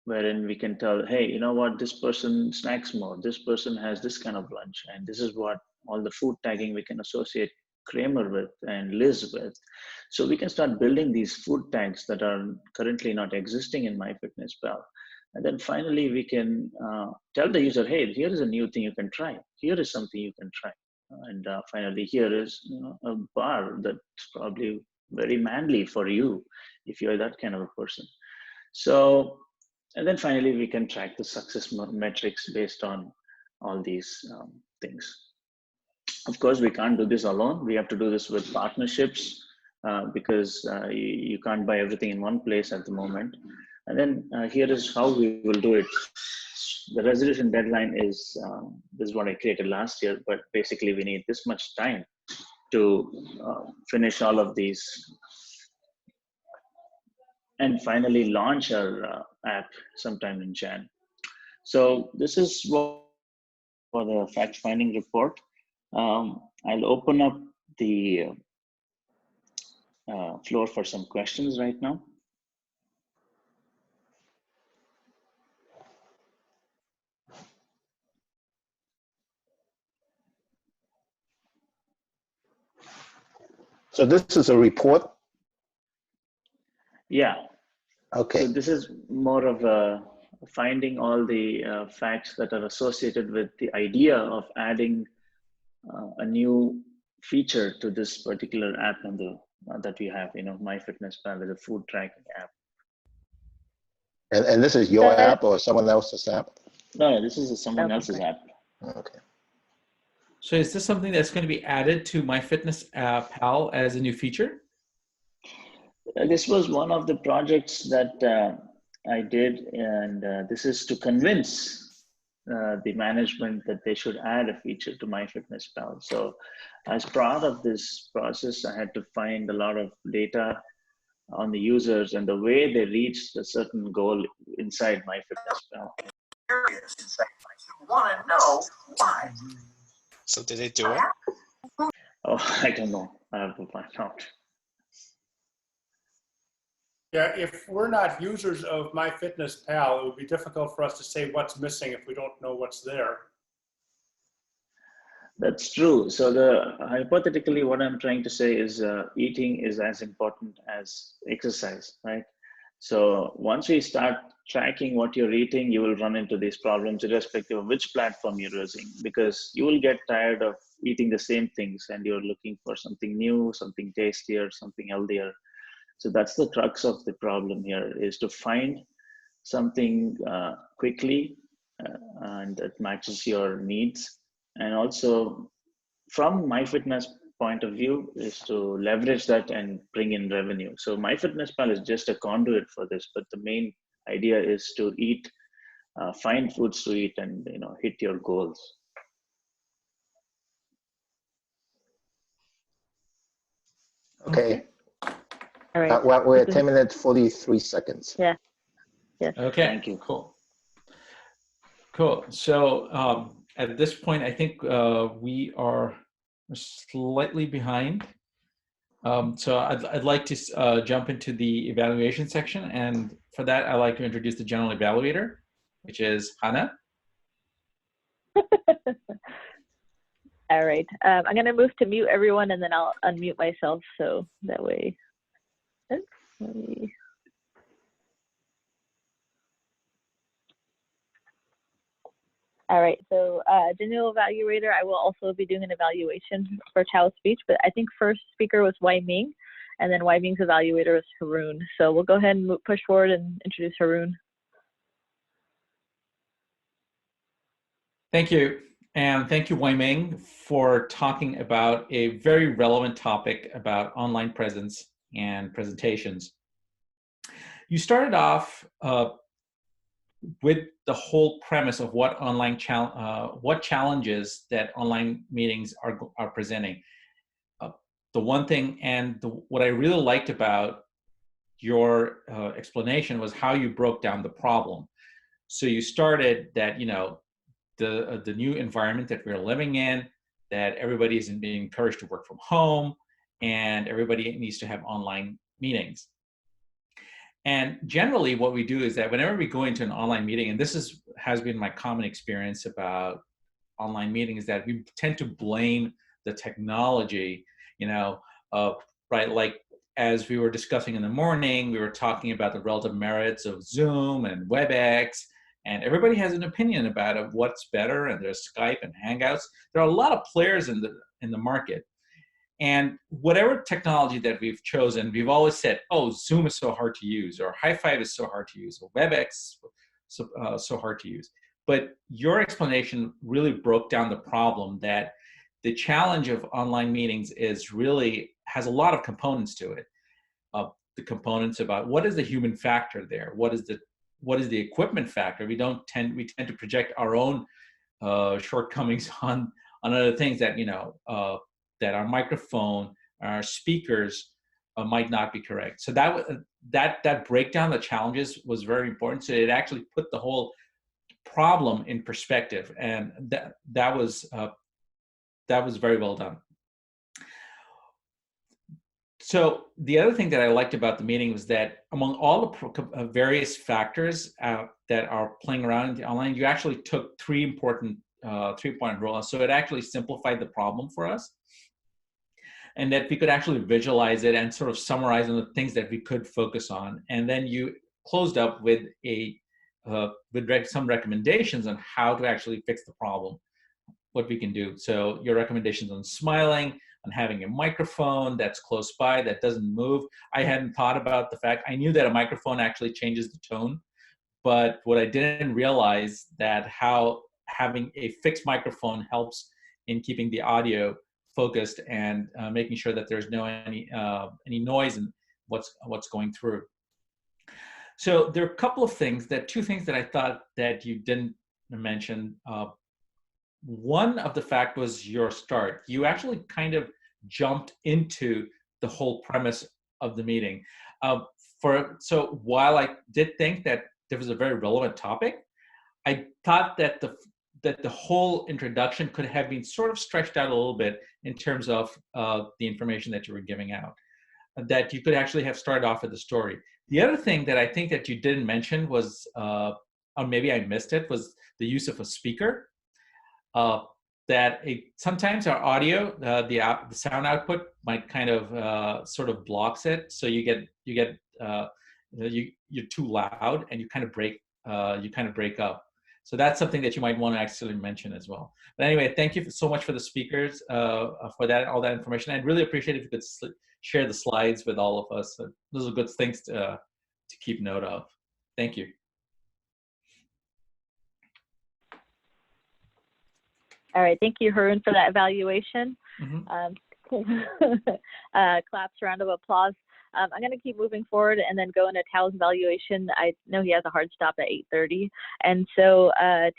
wherein we can tell, hey, you know what, this person snacks more, this person has this kind of lunch, and this is what all the food tagging we can associate Kramer with and Liz with. So we can start building these food tags that are currently not existing in MyFitnessPal. And then finally, we can tell the user, hey, here is a new thing you can try. Here is something you can try. And finally, here is a bar that's probably very manly for you if you're that kind of a person. So, and then finally, we can track the success metrics based on all these things. Of course, we can't do this alone. We have to do this with partnerships. because you can't buy everything in one place at the moment. And then here is how we will do it. The resolution deadline is, this is what I created last year, but basically we need this much time to finish all of these and finally launch our app sometime in Jan. So this is what for the fact-finding report. I'll open up the floor for some questions right now. So this is a report? Yeah. Okay. So this is more of a finding all the facts that are associated with the idea of adding a new feature to this particular app on the that we have. MyFitnessPal is a food tracking app. And this is your app or someone else's app? No, this is someone else's app. Okay. So is this something that's going to be added to MyFitnessPal as a new feature? This was one of the projects that I did, and this is to convince the management that they should add a feature to MyFitnessPal. So as part of this process, I had to find a lot of data on the users and the way they reached a certain goal inside MyFitnessPal. You want to know why. So did it do it? Oh, I don't know. I have to find out. Yeah, if we're not users of MyFitnessPal, it would be difficult for us to say what's missing if we don't know what's there. That's true. So hypothetically, what I'm trying to say is eating is as important as exercise, right? So once we start tracking what you're eating, you will run into these problems irrespective of which platform you're using, because you will get tired of eating the same things and you're looking for something new, something tastier, something healthier. So that's the crux of the problem here, is to find something quickly and that matches your needs. And also from MyFitness point of view is to leverage that and bring in revenue. So MyFitnessPal is just a conduit for this, but the main idea is to eat, find foods to eat and hit your goals. Okay. All right. Well, we're at 10 minutes, 43 seconds. Yeah. Yes. Okay. Thank you. Cool. Cool. So at this point, I think we are slightly behind. So I'd like to jump into the evaluation section. And for that, I'd like to introduce the general evaluator, which is Hannah. All right. I'm going to move to mute everyone, and then I'll unmute myself. So that way. Oops, let me... All right, so general evaluator, I will also be doing an evaluation for Chao's speech, but I think first speaker was Wai Ming, and then Wai Ming's evaluator is Haroon. So we'll go ahead and push forward and introduce Haroon. Thank you. And thank you, Wai Ming, for talking about a very relevant topic about online presence and presentations. You started off with the whole premise of what what challenges that online meetings are presenting. The one thing, and what I really liked about your explanation was how you broke down the problem. So you started that the new environment that we're living in, that everybody isn't being encouraged to work from home, and everybody needs to have online meetings. And generally what we do is that whenever we go into an online meeting, and this has been my common experience about online meetings, that we tend to blame the technology, right? Like as we were discussing in the morning, we were talking about the relative merits of Zoom and WebEx, and everybody has an opinion about it, what's better, and there's Skype and Hangouts. There are a lot of players in the market. And whatever technology that we've chosen, we've always said, oh, Zoom is so hard to use, or Hi5 is so hard to use, or WebEx so hard to use. But your explanation really broke down the problem that the challenge of online meetings is really has a lot of components to it. The components about what is the human factor there, what is the equipment factor. We tend to project our own shortcomings on other things that that our microphone, our speakers might not be correct. So that breakdown, the challenges, was very important. So it actually put the whole problem in perspective, and that was very well done. So the other thing that I liked about the meeting was that among all the various factors that are playing around in the online, you actually took three important three-point rule. So it actually simplified the problem for us, and that we could actually visualize it and sort of summarize on the things that we could focus on. And then you closed up with some recommendations on how to actually fix the problem, what we can do. So your recommendations on smiling, on having a microphone that's close by, that doesn't move. I hadn't thought about the fact, I knew that a microphone actually changes the tone, but what I didn't realize that how having a fixed microphone helps in keeping the audio focused and making sure that there's any noise in what's going through. So there are a couple of things, two things that I thought that you didn't mention. One of the fact was your start. You actually kind of jumped into the whole premise of the meeting. So while I did think that there was a very relevant topic, I thought that the whole introduction could have been sort of stretched out a little bit in terms of the information that you were giving out, that you could actually have started off with the story. The other thing that I think that you didn't mention was, or maybe I missed it, was the use of a speaker. Sometimes our audio, the sound output might kind of sort of blocks it, so you're too loud and you kind of break up. So that's something that you might want to actually mention as well. But anyway, thank you so much for the speakers for all that information. I'd really appreciate if you could share the slides with all of us. Those are good things to keep note of. Thank you. All right, thank you, Harun, for that evaluation. Mm-hmm. Claps, round of applause. I'm going to keep moving forward and then go into Tao's evaluation. I know he has a hard stop at 8:30. And so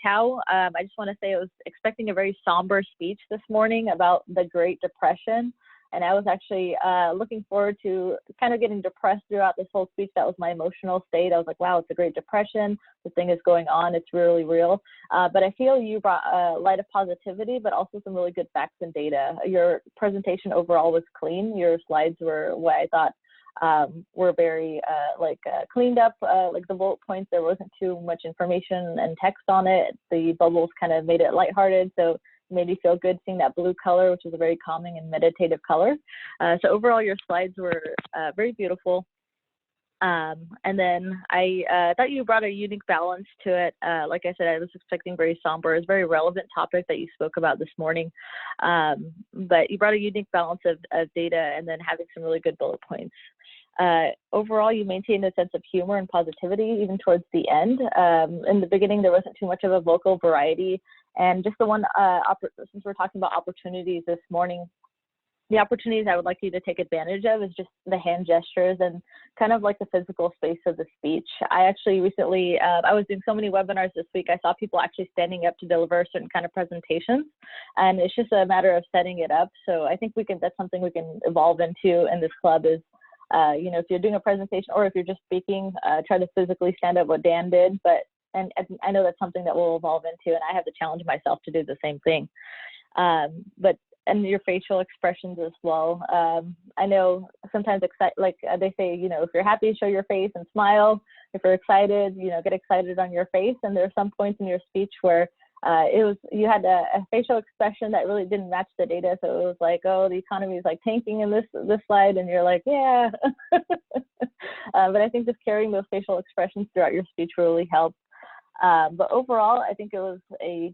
Tao, I just want to say I was expecting a very somber speech this morning about the Great Depression. And I was actually looking forward to kind of getting depressed throughout this whole speech. That was my emotional state. I was like, wow, it's the Great Depression. This thing is going on. It's really real. But I feel you brought a light of positivity, but also some really good facts and data. Your presentation overall was clean. Your slides were what I thought were very cleaned up, like the bullet points. There wasn't too much information and text on it. The bubbles kind of made it lighthearted. So made me feel good seeing that blue color, which is a very calming and meditative color. So overall, your slides were very beautiful. And then I thought you brought a unique balance to it. Like I said, I was expecting very somber. It's a very relevant topic that you spoke about this morning. But you brought a unique balance of data and then having some really good bullet points. Overall, you maintained a sense of humor and positivity even towards the end. In the beginning, there wasn't too much of a vocal variety. And just the one, since we're talking about opportunities this morning, the opportunities I would like you to take advantage of is just the hand gestures and kind of like the physical space of the speech. I actually recently, I was doing so many webinars this week, I saw people actually standing up to deliver certain kind of presentations. And it's just a matter of setting it up. So I think that's something we can evolve into in this club is, if you're doing a presentation or if you're just speaking, try to physically stand up what Dan did. And I know that's something that we'll evolve into, and I have to challenge myself to do the same thing. And your facial expressions as well. I know sometimes they say, if you're happy, show your face and smile. If you're excited, get excited on your face. And there are some points in your speech where you had a facial expression that really didn't match the data. So it was like, oh, the economy is like tanking in this slide, and you're like, yeah. But I think just carrying those facial expressions throughout your speech really helped. But overall, I think it was a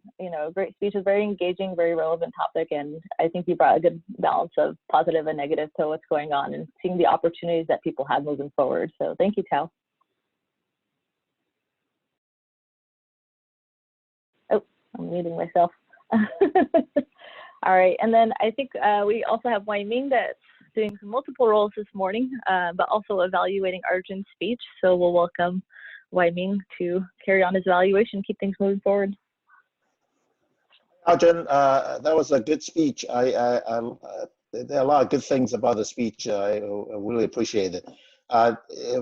great speech. It was very engaging, very relevant topic, and I think you brought a good balance of positive and negative to what's going on and seeing the opportunities that people have moving forward. So thank you, Tao. Oh, I'm muting myself. All right, and then I think we also have Wai Ming that's doing multiple roles this morning, but also evaluating Arjun's speech. So we'll welcome Wai Ming to carry on his evaluation, keep things moving forward. Arjun, that was a good speech. There are a lot of good things about the speech. I really appreciate it.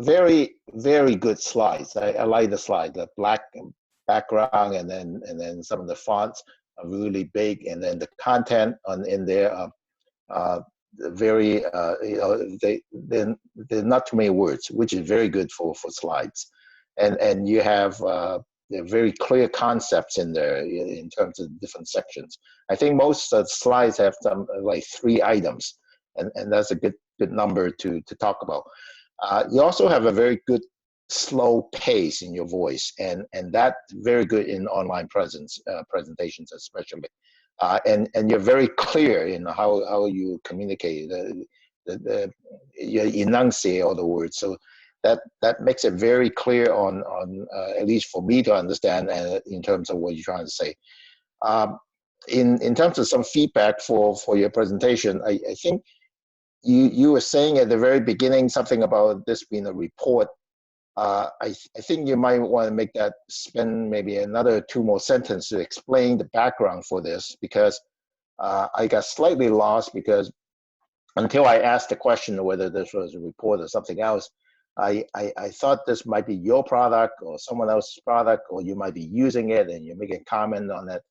Very, very good slides. I like the slide, the black background, and then some of the fonts are really big, and then the content in there very they're not too many words, which is very good for slides, and you have very clear concepts in there in terms of different sections. I think most slides have some like 3 items, and that's a good number to talk about. You also have a very good slow pace in your voice, and that's very good in online presentations especially. And you're very clear in how you communicate, you enunciate all the words. So that makes it very clear on at least for me to understand in terms of what you're trying to say. In terms of some feedback for your presentation, I think you were saying at the very beginning something about this being a report. I think you might want to make that spend maybe another 2 more sentences to explain the background for this, because I got slightly lost, because until I asked the question whether this was a report or something else, I thought this might be your product or someone else's product, or you might be using it and you're making a comment on it.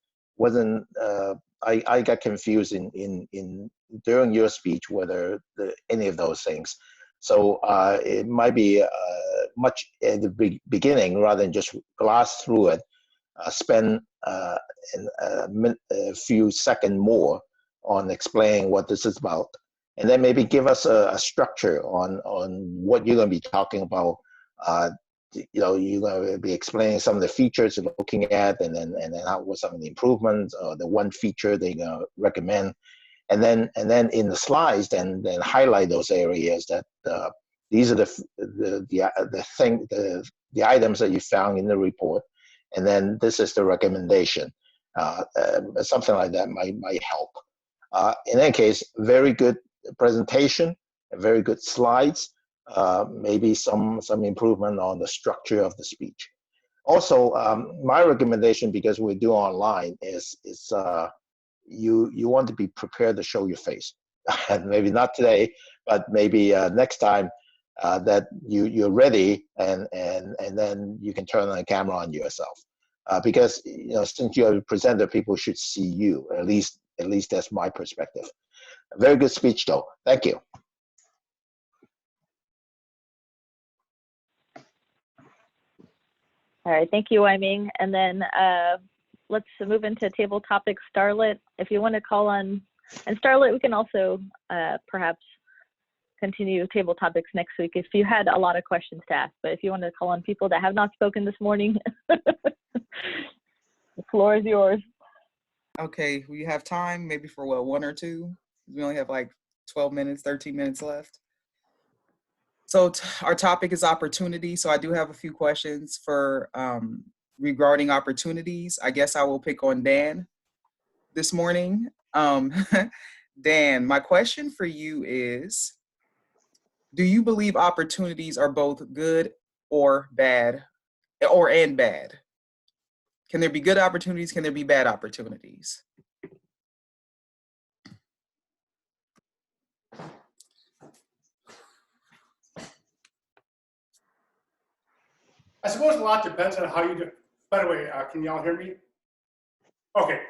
I got confused in during your speech whether any of those things. So it might be much at the beginning, rather than just gloss through it, spend a few seconds more on explaining what this is about, and then maybe give us a structure on what you're going to be talking about. You're going to be explaining some of the features you're looking at, and then what some of the improvements or the one feature they're going to recommend. And then in the slides, then highlight those areas that these are the items that you found in the report, and then this is the recommendation. Something like that might help. In any case, very good presentation, very good slides. Maybe some improvement on the structure of the speech. Also, my recommendation, because we do online, is you want to be prepared to show your face. And maybe not today, but maybe next time that you're ready, and then you can turn on the camera on yourself. Because since you're a presenter, people should see you. At least that's my perspective. A very good speech, though. Thank you. All right, thank you, Wai Ming. And then let's move into table topic Starlet. If you want to call on, and Starlet, we can also perhaps continue table topics next week if you had a lot of questions to ask. But if you want to call on people that have not spoken this morning, the floor is yours. Okay, we have time maybe for what, 1 or 2? We only have like 12 minutes, 13 minutes left. So our topic is opportunity. So I do have a few questions for regarding opportunities. I guess I will pick on Dan this morning. Dan, my question for you is, do you believe opportunities are both good or bad, and bad? Can there be good opportunities? Can there be bad opportunities? I suppose a lot depends on how you do. By the way, can y'all hear me? Okay.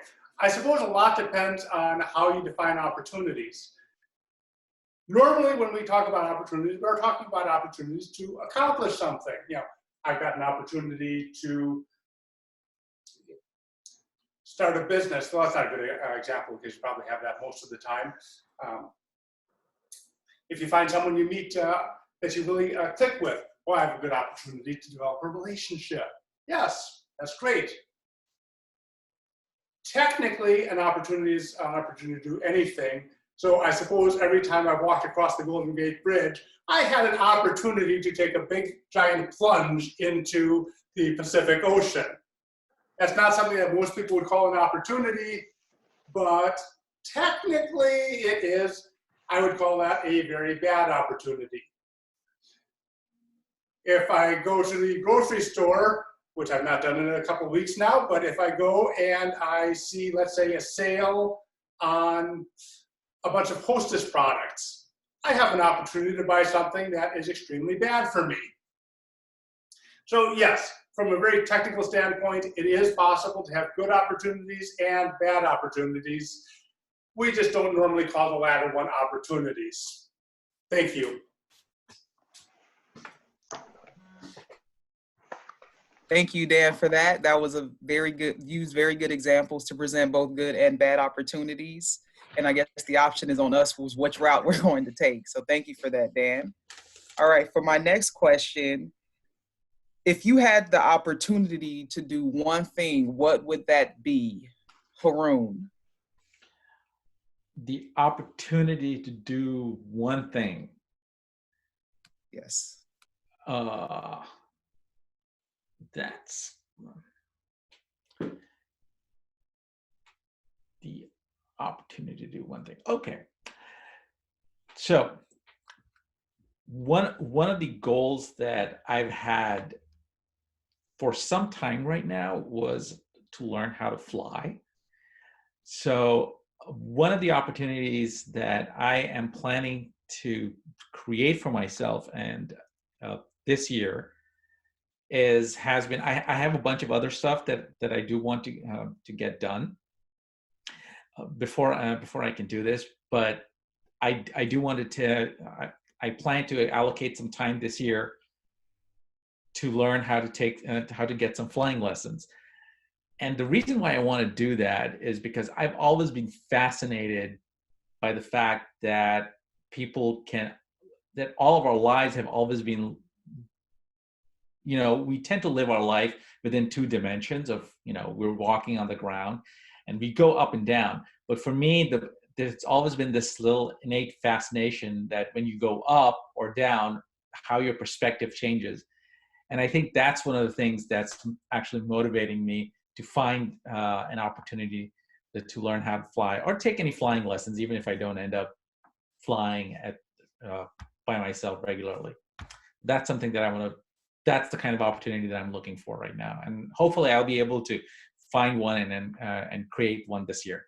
I suppose a lot depends on how you define opportunities. Normally, when we talk about opportunities, we're talking about opportunities to accomplish something. I've got an opportunity to start a business. Well, that's not a good example, because you probably have that most of the time. If you find someone you meet that you really click with, well, I have a good opportunity to develop a relationship. Yes, that's great. Technically, an opportunity is an opportunity to do anything. So I suppose every time I've walked across the Golden Gate Bridge, I had an opportunity to take a big, giant plunge into the Pacific Ocean. That's not something that most people would call an opportunity, but technically it is I would call that a very bad opportunity. If I go to the grocery store, which I've not done in a couple of weeks now, but if I go and I see, let's say, a sale on a bunch of Hostess products, I have an opportunity to buy something that is extremely bad for me. So yes, from a very technical standpoint, it is possible to have good opportunities and bad opportunities. We just don't normally call the latter one opportunities. Thank you. Thank you, Dan, for that. That was a very good, used very good examples to present both good and bad opportunities. And I guess the option is on us was which route we're going to take. So thank you for that, Dan. All right, for my next question, if you had the opportunity to do one thing, what would that be? Haroon. The opportunity to do one thing. Yes. That's the opportunity to do one thing. Okay. So one of the goals that I've had for some time right now was to learn how to fly. So one of the opportunities that I am planning to create for myself and this year has been I have a bunch of other stuff that I do want to get done before I can do this, but I do want to I plan to allocate some time this year to learn how to get some flying lessons. And the reason why I want to do that is because I've always been fascinated by the fact that that all of our lives have always been, we tend to live our life within two dimensions of, we're walking on the ground and we go up and down. But for me, there's always been this little innate fascination that when you go up or down, how your perspective changes. And I think that's one of the things that's actually motivating me to find an opportunity to learn how to fly or take any flying lessons, even if I don't end up flying by myself regularly. That's something that that's the kind of opportunity that I'm looking for right now. And hopefully I'll be able to find one and create one this year.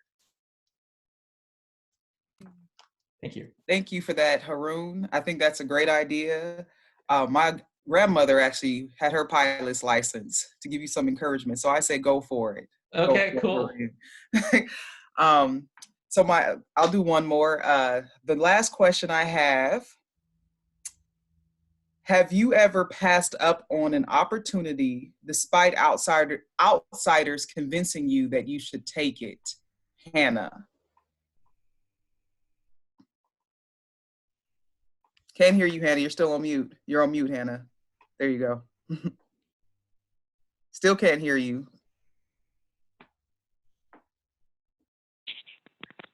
Thank you. Thank you for that, Haroon. I think that's a great idea. My grandmother actually had her pilot's license, to give you some encouragement. So I say go for it. Okay, cool. So I'll do one more. The last question I have you ever passed up on an opportunity despite outsiders convincing you that you should take it? Hannah. Can't hear you, Hannah. You're still on mute. You're on mute, Hannah. There you go. Still can't hear you.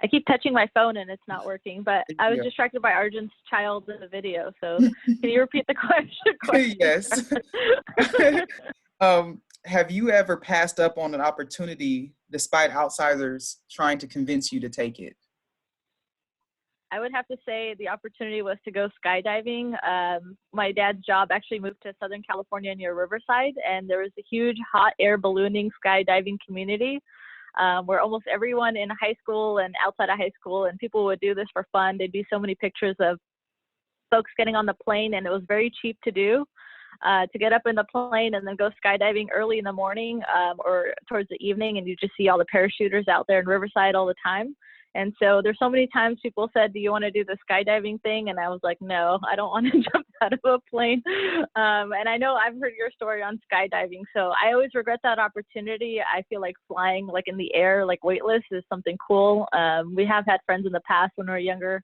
I keep touching my phone and it's not working, but I was distracted by Arjun's child in the video. So can you repeat the question? Yes. Have you ever passed up on an opportunity despite outsiders trying to convince you to take it? I would have to say the opportunity was to go skydiving. My dad's job actually moved to Southern California near Riverside, and there was a huge hot air ballooning skydiving community where almost everyone in high school and outside of high school, and people would do this for fun. There'd be so many pictures of folks getting on the plane, and it was very cheap to do. To get up in the plane and then go skydiving early in the morning or towards the evening, and you just see all the parachuters out there in Riverside all the time. And so there's so many times people said, do you want to do the skydiving thing? And I was like, no, I don't want to jump out of a plane. And I know I've heard your story on skydiving. So I always regret that opportunity. I feel like flying like in the air, like weightless, is something cool. We have had friends in the past when we were younger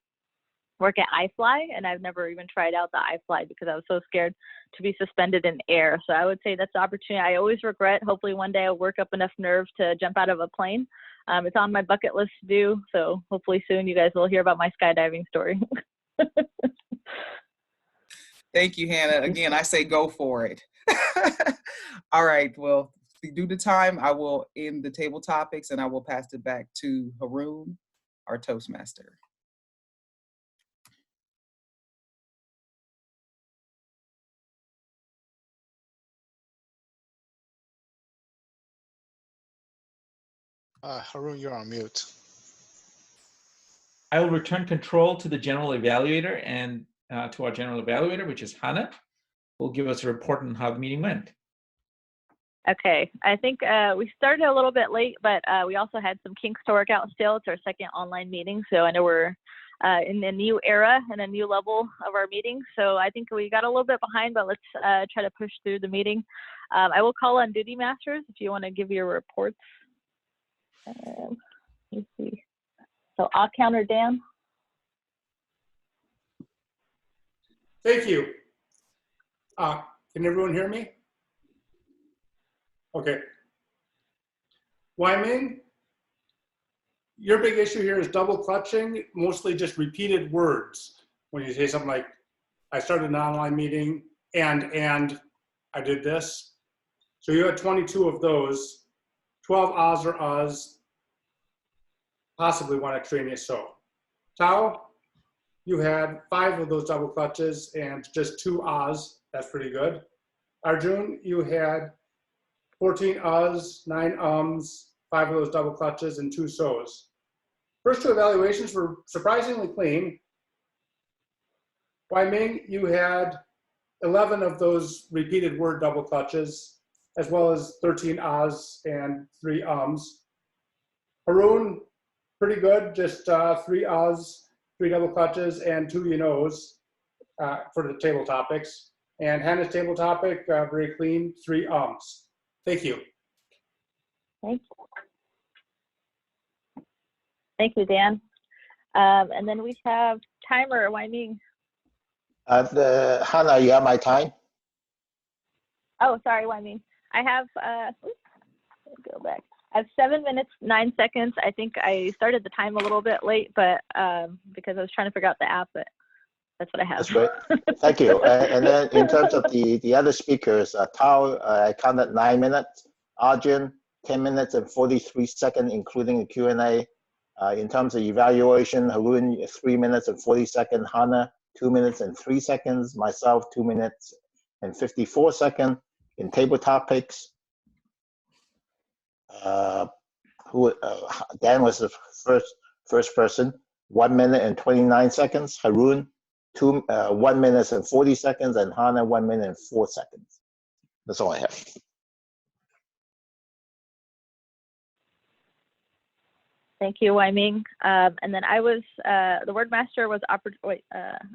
work at iFly, and I've never even tried out the iFly because I was so scared to be suspended in air. So I would say that's the opportunity I always regret. Hopefully one day I'll work up enough nerve to jump out of a plane. It's on my bucket list to do. So hopefully soon you guys will hear about my skydiving story. Thank you, Hannah. Again, I say go for it. All right. Well, due to time, I will end the table topics and I will pass it back to Haroon, our Toastmaster. Haroon, you're on mute. I will return control to the general evaluator and to our general evaluator, which is Hannah, who will give us a report on how the meeting went. Okay, I think we started a little bit late, but we also had some kinks to work out still. It's our second online meeting, so I know we're in a new era and a new level of our meeting. So I think we got a little bit behind, but let's try to push through the meeting. I will call on Duty Masters if you want to give your reports. Let me see. So I'll counter Dan. Thank you. Can everyone hear me? Okay. Wyoming, your big issue here is double clutching, mostly just repeated words. When you say something like, I started an online meeting and I did this. So you had 22 of those, 12 ahs or uhs, possibly one extraneous so. Tao, you had 5 of those double clutches and just 2 ahs. That's pretty good. Arjun, you had 14 uhs, 9 ums, 5 of those double clutches, and 2 so's. First 2 evaluations were surprisingly clean. Wai-Ming, you had 11 of those repeated word double clutches, as well as 13 ahs and 3 ums. Haroon, pretty good, just 3 ahs, 3 double clutches, and 2 you knows for the table topics. And Hannah's table topic, very clean, 3 ums. Thank you. Thank you. Thank you, Dan. And then we have timer, Wai-Ming. Hannah, you have my time? Oh, sorry, Wai-Ming. I have, go back. I have 7 minutes, 9 seconds. I think I started the time a little bit late, but because I was trying to figure out the app, but that's what I have. That's great. Thank you. And then in terms of the other speakers, Tao, I counted 9 minutes. Arjun, 10 minutes and 43 seconds, including the Q&A. In terms of evaluation, Haroon, 3 minutes and 40 seconds. Hannah, 2 minutes and 3 seconds. Myself, 2 minutes and 54 seconds. In table topics, Dan was the first person, 1 minute and 29 seconds. Haroon, 1 minute and 40 seconds, and Hannah, 1 minute and 4 seconds. That's all I have. Thank you, Wai-Ming. And then I was, the word master was,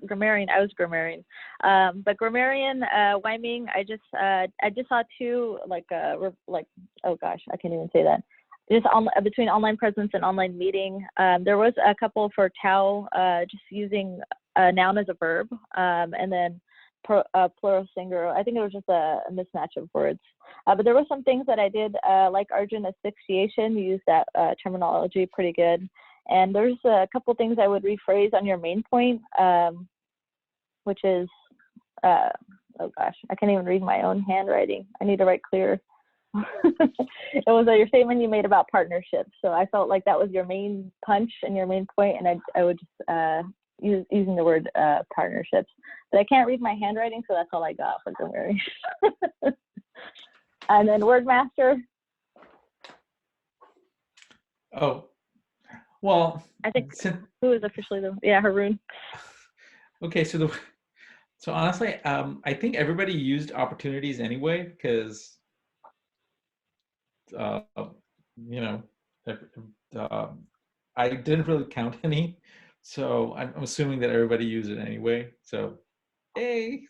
grammarian, I was grammarian. But grammarian, Wai-Ming, I just saw 2, oh gosh, I can't even say that. Just between online presence and online meeting. There was a couple for Tao, just using a noun as a verb, and then plural singular. I think it was just a mismatch of words. But there were some things that I did, like Arjun asphyxiation, you used that terminology pretty good. And there's a couple things I would rephrase on your main point, which is, oh gosh, I can't even read my own handwriting. I need to write clearer. It was your statement you made about partnerships. So I felt like that was your main punch and your main point, and I would just using the word partnerships. But I can't read my handwriting, so that's all I got for grammar. And then Wordmaster. Oh, well, I think who is officially Haroon. Okay, so honestly, I think everybody used opportunities anyway, because you know, I didn't really count any, so I'm assuming that everybody used it anyway. So, hey.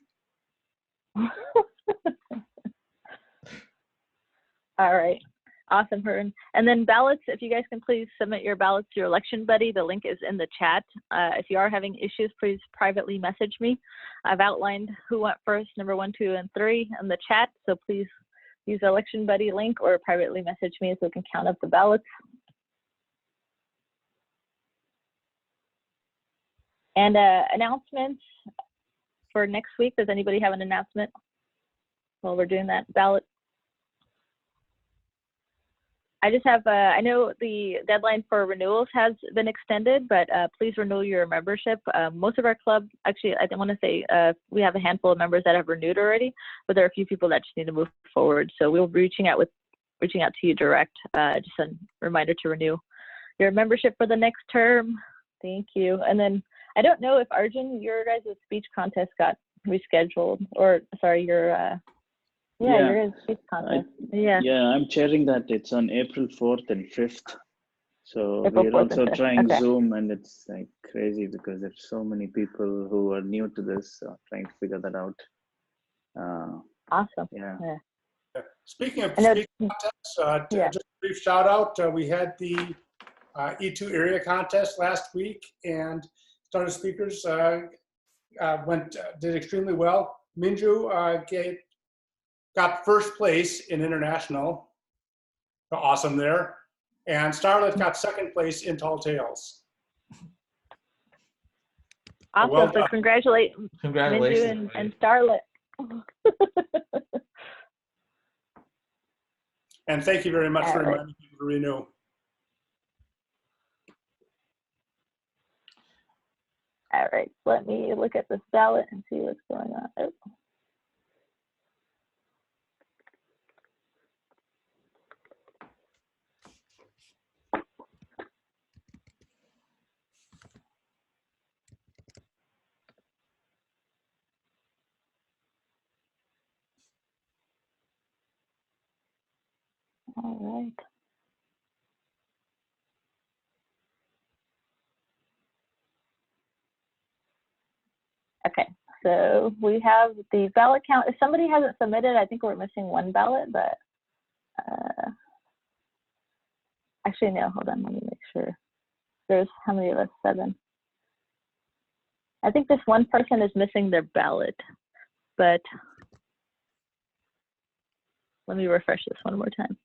All right. Awesome, Haroon. And then ballots, if you guys can please submit your ballots to your election buddy. The link is in the chat. If you are having issues, please privately message me. I've outlined who went first, number 1, 2, and 3 in the chat. So please use the election buddy link or privately message me so we can count up the ballots. And announcements for next week. Does anybody have an announcement while we're doing that ballot? I just have, I know the deadline for renewals has been extended, but please renew your membership. Most of our club, actually, I want to say we have a handful of members that have renewed already, but there are a few people that just need to move forward. So we'll be reaching out with reaching out to you direct. Just a reminder to renew your membership for the next term. Thank you. And then I don't know if Arjun, your guys' speech contest got rescheduled, or sorry, your your guys' speech contest. Yeah, I'm chairing that. It's on April 4th and 5th. So April we're 4th and also 5th. trying Okay. Zoom, and it's like crazy because there's so many people who are new to this, trying to figure that out. Awesome. Yeah. Speaking of I know- speaking contests, Yeah. just a brief shout out. We had the E2 area contest last week, and started speakers did extremely well. Minju got first place in international. Awesome there. And Starlet got second place in Tall Tales. Awesome. Well So done. congratulations, Congratulations. Minju and Starlet. And thank you very much All for right. reminding people to renew. All right, let me look at this ballot and see what's going on. Oh. All right. Okay, so we have the ballot count. If somebody hasn't submitted, I think we're missing one ballot, but actually, no, hold on, let me make sure. There's how many of us? 7. I think this one person is missing their ballot, but let me refresh this one more time.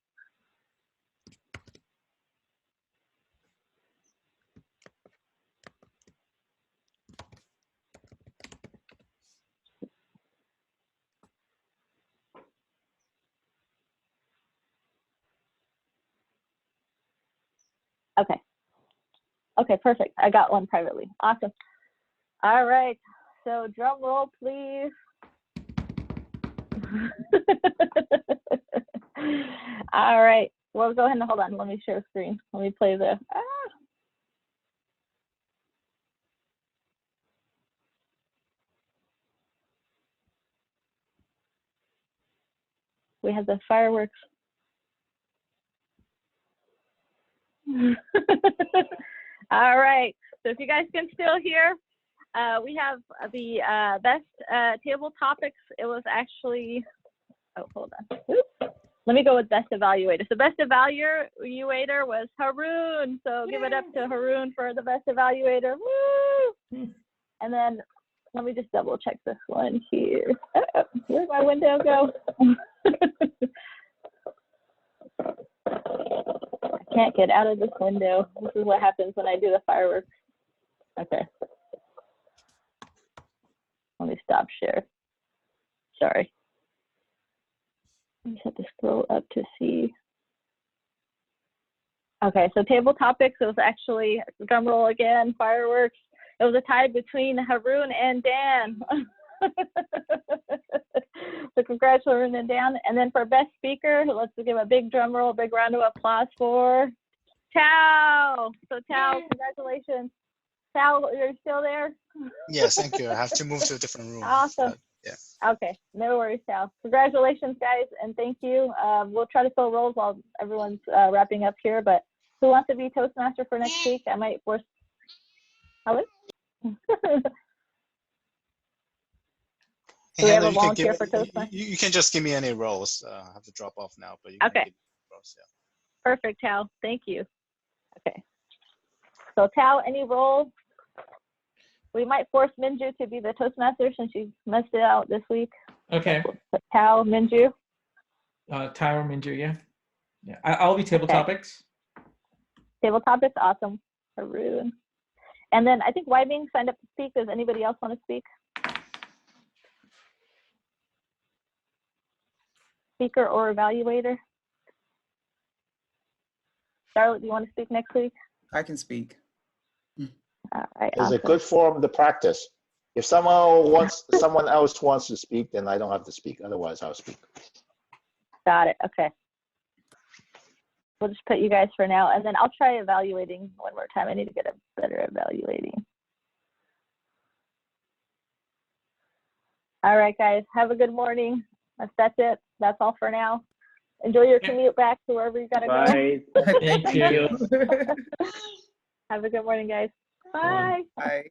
Okay. Okay, perfect. I got one privately. Awesome. All right. So drum roll, please. All right. Well, go ahead and hold on. Let me share screen. Let me play the. We have the fireworks. All right. So if you guys can still hear, we have the best table topics. It was actually, oh, hold on. Oops. Let me go with best evaluator. So best evaluator was Haroon. So give it up to Haroon for the best evaluator. Woo! And then let me just double check this one here. Oh, where'd my window go? I can't get out of this window. This is what happens when I do the fireworks. Okay. Let me stop share. Sorry. I just have to scroll up to see. Okay, so table topics, it was actually, drum roll again, fireworks. It was a tie between Haroon and Dan. So congrats, Haroon and Dan. And then for best speaker, let's give a big drum roll, big round of applause for Tao. So Tao, congratulations. Tao, you're still there? Yes, thank you. I have to move to a different room. Awesome. Yeah. Okay, no worries, Tao. Congratulations, guys, and thank you. We'll try to fill roles while everyone's wrapping up here, but who wants to be Toastmaster for next week? I might force. Hello? Do we have a volunteer for Toastmaster? You can just give me any roles. I have to drop off now, but you can Okay. give me roles, yeah. Perfect, Tao. Thank you. Okay. So Tao, any role? We might force Minju to be the Toastmaster since she messed it out this week. Okay. But Tao, Minju. Tyra Minju, yeah. Yeah. I'll be table Okay. topics. Table topics, awesome. Haroon. And then I think Wybing signed up to speak. Does anybody else want to speak? Speaker or evaluator? Charlotte, do you want to speak next week? I can speak. All right. It's a Awesome. good forum to practice. If someone else wants to speak, then I don't have to speak. Otherwise, I'll speak. Got it. Okay. we'll just put you guys for now, and then I'll try evaluating one more time. I need to get a better evaluating. All right, guys, have a good morning. That's it. That's all for now. Enjoy your commute back to wherever you gotta go. Bye. Thank Thank you. you. Have a good morning, guys. Bye. Bye.